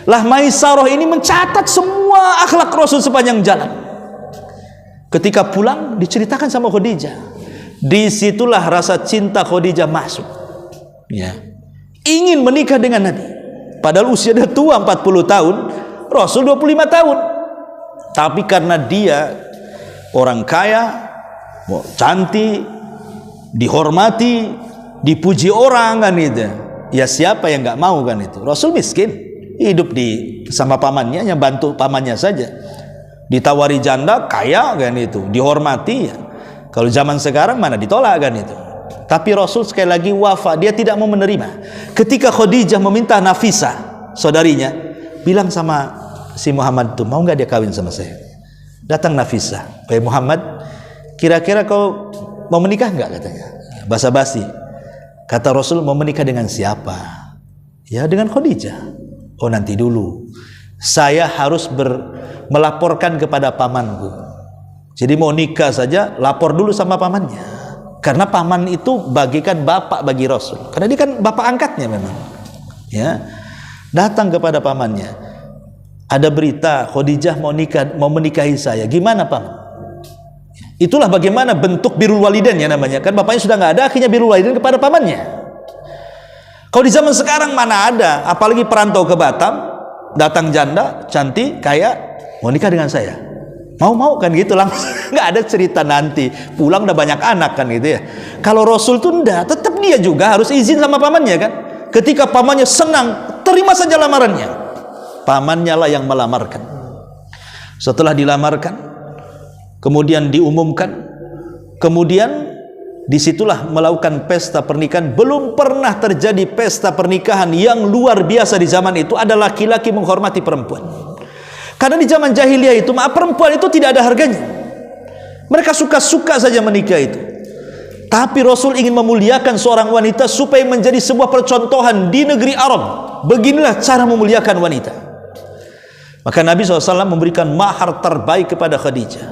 Lah Maisarah ini mencatat semua akhlak Rasul sepanjang jalan. Ketika pulang diceritakan sama Khadijah. Disitulah rasa cinta Khadijah masuk. Ya. Ingin menikah dengan Nabi. Padahal usia dia tua 40 tahun, Rasul 25 tahun. Tapi karena dia orang kaya, cantik, dihormati, dipuji orang kan itu. Ya siapa yang nggak mau kan itu? Rasul miskin, hidup sama pamannya, yang bantu pamannya saja. Ditawari janda, kaya kan itu, dihormati ya. Kalau zaman sekarang mana ditolak kan itu. Tapi Rasul sekali lagi wafat, dia tidak mau menerima. Ketika Khadijah meminta Nafisah, saudarinya, bilang sama si Muhammad itu, mau nggak dia kawin sama saya? Datang Nafisah, "Wahai Muhammad, kira-kira kau mau menikah nggak?" katanya. Basa-basi. Kata Rasul, "Mau menikah dengan siapa?" "Ya dengan Khadijah." "Oh nanti dulu, saya harus melaporkan kepada pamanku." Jadi mau nikah saja lapor dulu sama pamannya, karena paman itu bagikan bapak bagi Rasul, karena dia kan bapak angkatnya memang. Ya, datang kepada pamannya, "Ada berita Khadijah mau menikahi saya, gimana paman?" Itulah bagaimana bentuk birrul walidain ya namanya, kan bapaknya sudah nggak ada, akhirnya birrul walidain kepada pamannya. Kalau di zaman sekarang mana ada, apalagi perantau ke Batam, datang janda, cantik, kaya, mau nikah dengan saya, mau kan gitu langsung. Nggak ada cerita nanti pulang udah banyak anak kan gitu ya. Kalau Rasul tuh enggak, tetap dia juga harus izin sama pamannya kan. Ketika pamannya senang, terima saja lamarannya. Pamannya lah yang melamarkan. Setelah dilamarkan, kemudian diumumkan, kemudian disitulah melakukan pesta pernikahan. Belum pernah terjadi pesta pernikahan yang luar biasa di zaman itu, ada laki-laki menghormati perempuan. Karena di zaman jahiliyah itu perempuan itu tidak ada harganya. Mereka suka-suka saja menikah itu. Tapi Rasul ingin memuliakan seorang wanita supaya menjadi sebuah percontohan di negeri Arab. Beginilah cara memuliakan wanita. Maka Nabi SAW memberikan mahar terbaik kepada Khadijah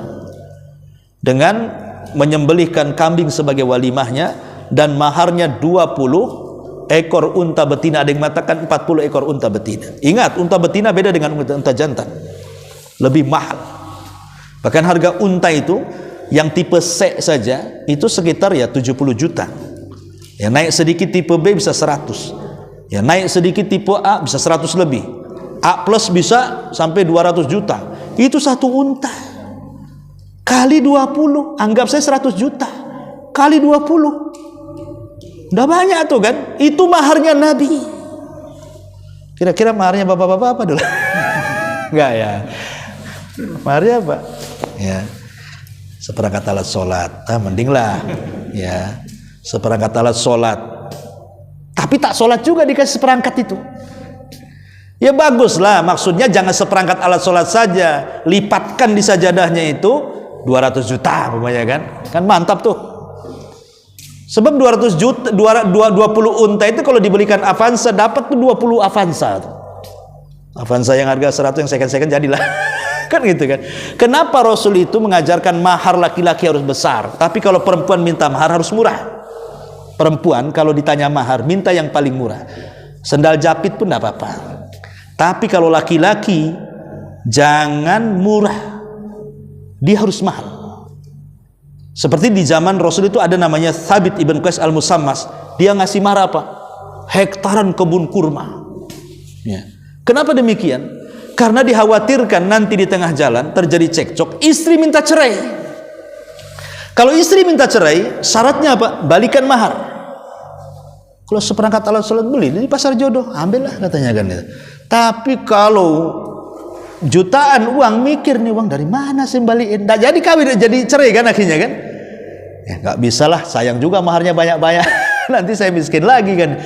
dengan menyembelihkan kambing sebagai walimahnya, dan maharnya 20 ekor unta betina. Ada yang mengatakan 40 ekor unta betina. Ingat, unta betina beda dengan unta jantan, lebih mahal. Bahkan harga unta itu yang tipe C saja itu sekitar ya 70 juta. Ya naik sedikit tipe B bisa 100. Ya naik sedikit tipe A bisa 100 lebih. A plus bisa sampai 200 juta. Itu satu unta. Kali 20, anggap saya 100 juta. Kali 20. Udah banyak tuh kan? Itu maharnya Nabi. Kira-kira maharnya bapak-bapak apa dulu? Enggak ya. Maharnya apa? Ya. Seperangkat alat sholat. Mendinglah. Ya. Seperangkat alat sholat. Tapi tak sholat juga dikasih seperangkat itu. Ya baguslah, maksudnya jangan seperangkat alat sholat saja, lipatkan di sajadahnya itu 200 juta umpamanya kan mantap tuh. Sebab 200 juta 20 unta itu kalau dibelikan Avanza dapat tuh 20 Avanza tuh. Avanza yang harga 100 yang second jadilah. Kan gitu kan. Kenapa Rasul itu mengajarkan mahar laki-laki harus besar, tapi kalau perempuan minta mahar harus murah. Perempuan kalau ditanya mahar minta yang paling murah, sendal japit pun tidak apa-apa. Tapi kalau laki-laki jangan murah, dia harus mahal. Seperti di zaman Rasul itu ada namanya Thabit ibn Qais al-Musammas. Dia ngasih mahar apa? Hektaran kebun kurma. Ya. Kenapa demikian? Karena dikhawatirkan nanti di tengah jalan terjadi cekcok, istri minta cerai. Kalau istri minta cerai, syaratnya apa? Balikan mahar. Kalau seperangkat alat sholat beli di pasar jodoh, ambillah katanya kan. Tapi kalau jutaan uang, mikir nih uang dari mana sih balikin? Nggak jadi kawin, jadi cerai kan akhirnya kan? Ya nggak bisa lah, sayang juga maharnya banyak-banyak. Nanti saya miskin lagi kan.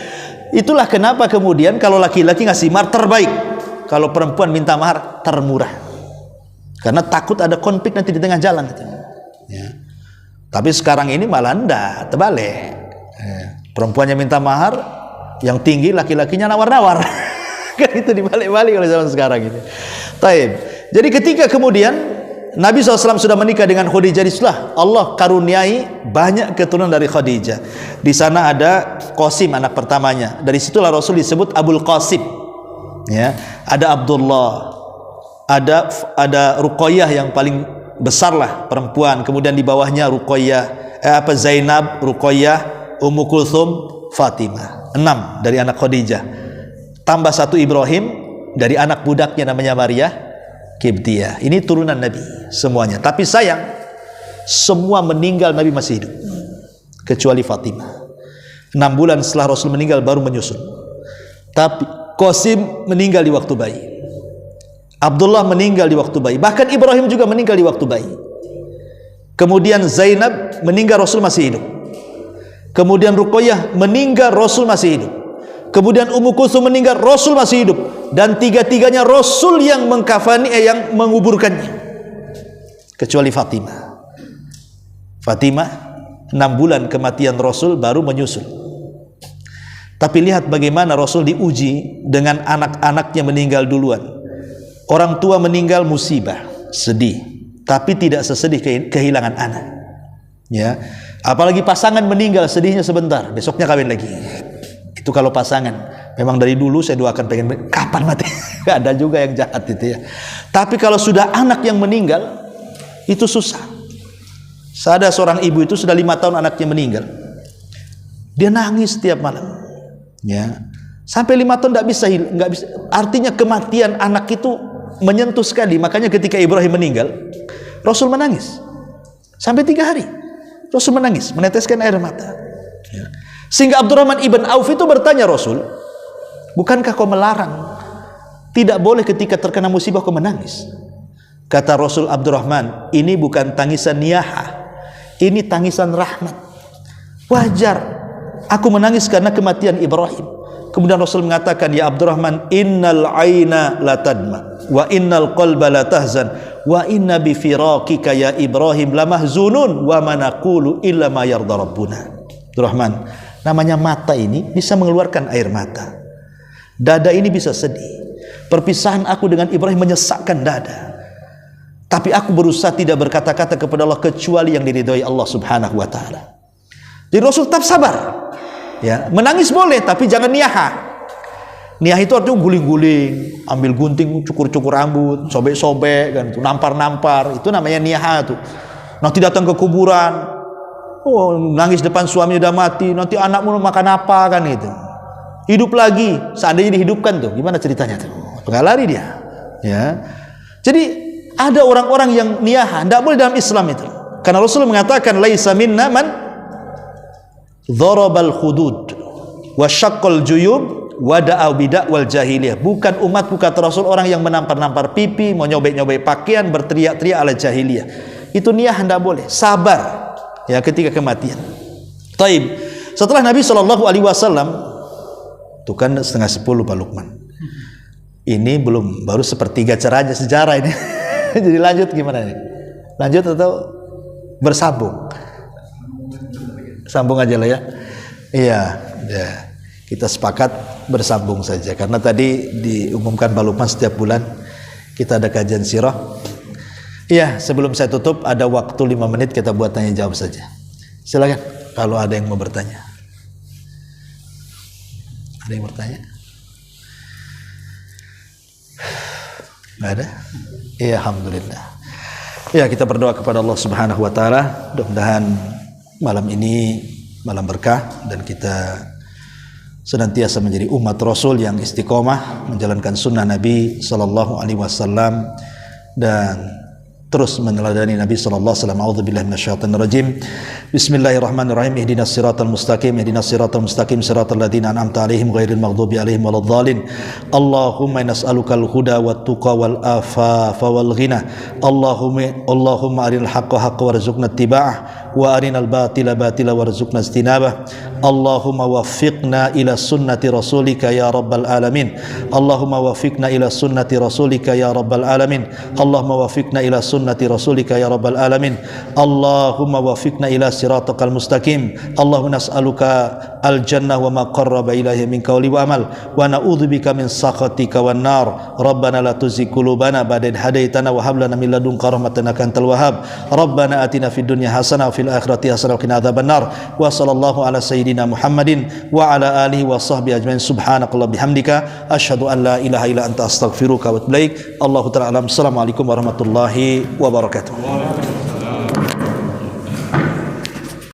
Itulah kenapa kemudian kalau laki-laki ngasih mahar terbaik, kalau perempuan minta mahar termurah. Karena takut ada konflik nanti di tengah jalan. Ya. Tapi sekarang ini malah enggak, terbalik. Perempuannya minta mahar yang tinggi, laki-lakinya nawar-nawar. Kan itu dibalik-balik oleh zaman sekarang ini. Taib. Jadi ketika kemudian Nabi SAW sudah menikah dengan Khadijah, disitulah Allah karuniai banyak keturunan dari Khadijah. Di sana ada Qasim anak pertamanya. Dari situlah Rasul disebut Abul Qasim. Ya, ada Abdullah, ada Ruqayyah yang paling besar lah perempuan. Kemudian di bawahnya Zainab, Ruqayyah, Ummu Kulthum, Fatimah. 6 dari anak Khadijah. Tambah 1 Ibrahim dari anak budaknya namanya Maria Kibtiyah. Ini turunan Nabi semuanya. Tapi sayang, semua meninggal Nabi masih hidup, kecuali Fatimah. 6 bulan setelah Rasul meninggal baru menyusul. Tapi Qasim meninggal di waktu bayi. Abdullah meninggal di waktu bayi. Bahkan Ibrahim juga meninggal di waktu bayi. Kemudian Zainab meninggal, Rasul masih hidup. Kemudian Ruqayyah meninggal, Rasul masih hidup. Kemudian Ummu Kulthum meninggal, Rasul masih hidup. Dan tiga-tiganya Rasul yang mengkafani, yang menguburkannya, kecuali Fatimah. Fatimah 6 bulan kematian Rasul baru menyusul. Tapi lihat bagaimana Rasul diuji dengan anak-anaknya meninggal duluan. Orang tua meninggal musibah, sedih, tapi tidak sesedih kehilangan anak. Ya, apalagi pasangan meninggal, sedihnya sebentar, besoknya kawin lagi. Itu kalau pasangan. Memang dari dulu saya doakan pengen kapan mati. Gak ada juga yang jahat itu ya. Tapi kalau sudah anak yang meninggal, itu susah. Ada seorang ibu itu sudah 5 tahun anaknya meninggal. Dia nangis setiap malam. Ya, sampai 5 tahun nggak bisa. Artinya kematian anak itu menyentuh sekali. Makanya ketika Ibrahim meninggal, Rasul menangis sampai 3 hari. Rasul menangis, meneteskan air mata. Ya. Sehingga Abdurrahman ibn Auf itu bertanya Rasul, bukankah kau melarang tidak boleh ketika terkena musibah kau menangis? Kata Rasul, Abdurrahman, ini bukan tangisan niyahah, ini tangisan rahmat. Wajar aku menangis karena kematian Ibrahim. Kemudian Rasul mengatakan, ya Abdurrahman, innal aina la tadma wa innal qalba la tahzan wa inna bi firaqika ya Ibrahim lamahzunun wa manaqulu illa ma yarda rabbuna. Abdurrahman, namanya mata ini bisa mengeluarkan air mata, dada ini bisa sedih. Perpisahan aku dengan Ibrahim menyesakkan dada, tapi aku berusaha tidak berkata-kata kepada Allah kecuali yang diridhoi Allah Subhanahu wa taala. Jadi Rasul tetap sabar. Ya, menangis boleh tapi jangan niyahah. Niyah itu artinya guling-guling, ambil gunting, cukur-cukur rambut, sobek-sobek kan, nampar-nampar, itu namanya niyahah tuh. Nanti datang ke kuburan, oh, nangis depan suaminya udah mati, nanti anakmu makan apa kan itu. Hidup lagi, seandainya dihidupkan tuh, gimana ceritanya tuh? Nggak lari dia. Ya. Jadi ada orang-orang yang niyahah, tidak boleh dalam Islam itu. Karena Rasul mengatakan, laisa minna man dharabal hudud wa syaqqal juyub wa da'a bida' wal jahiliyah. Bukan umatku, kata Rasul, orang yang menampar-nampar pipi, mau nyobek-nyobek pakaian, berteriak-teriak ala jahiliyah. Itu niyah hendak boleh, sabar ya ketika kematian. Taib. Setelah Nabi SAW, itu kan 9:30 Pak Lukman. Ini belum, baru sepertiga cerahnya sejarah ini. Jadi lanjut gimana nih? Lanjut atau bersambung? Sambung aja lah ya. Iya, ya. Kita sepakat bersambung saja karena tadi diumumkan Pak Lukman setiap bulan kita ada kajian sirah. Iya, sebelum saya tutup ada waktu 5 menit kita buat tanya jawab saja. Silakan kalau ada yang mau bertanya. Ada yang bertanya? Nggak ada? Iya, alhamdulillah. Ya, kita berdoa kepada Allah Subhanahu wa taala, mudah-mudahan malam ini malam berkah dan kita senantiasa menjadi umat Rasul yang istiqomah menjalankan sunnah Nabi sallallahu alaihi wasallam dan terus meneladani Nabi sallallahu alaihi wasallam. A'udzubillahi minasyaitonir rajim. Bismillahirrahmanirrahim. Ihdinas siratal mustaqim, siratal ladzina an'amta 'alaihim ghairil maghdubi 'alaihim waladdallin. Allahumma nas'alukal huda wat tuqa wal afafa wal ghina. Allahumma arinal haqqa haqqan warzuqna ittiba'ah wa arinal batila batila warzuqna ijtinabah. Allahumma waffiqna ila sunnati rasulika ya rabbal alamin. Allahumma waffiqna ila sunnati rasulika ya rabbal alamin. Allahumma waffiqna ila sunnati rasulika ya rabbal alamin. Allahumma waffiqna ila siratal mustaqim. Allahumma nas'aluka al jannah wa ma qarraba ilaihi min qawli wa amal wa na'udzubika min sakhatika wan nar. Rabbana la tuzigh qulubana ba'da idh hadaitana wa hab lana min ladunka rahmatan innaka antal wahhab. Rabbana atina fid dunya hasanah wa fil akhirati hasanah wa qina adzabannar. Wa sallallahu ala sayyidina Muhammadin wa ala alihi wa sahbihi ajmain. Subhanakallah bihamdika asyhadu an la ilaha illa anta astaghfiruka wa atubu ilaik. Allahu ta'ala alam. Assalamualaikum warahmatullahi wabarakatuh.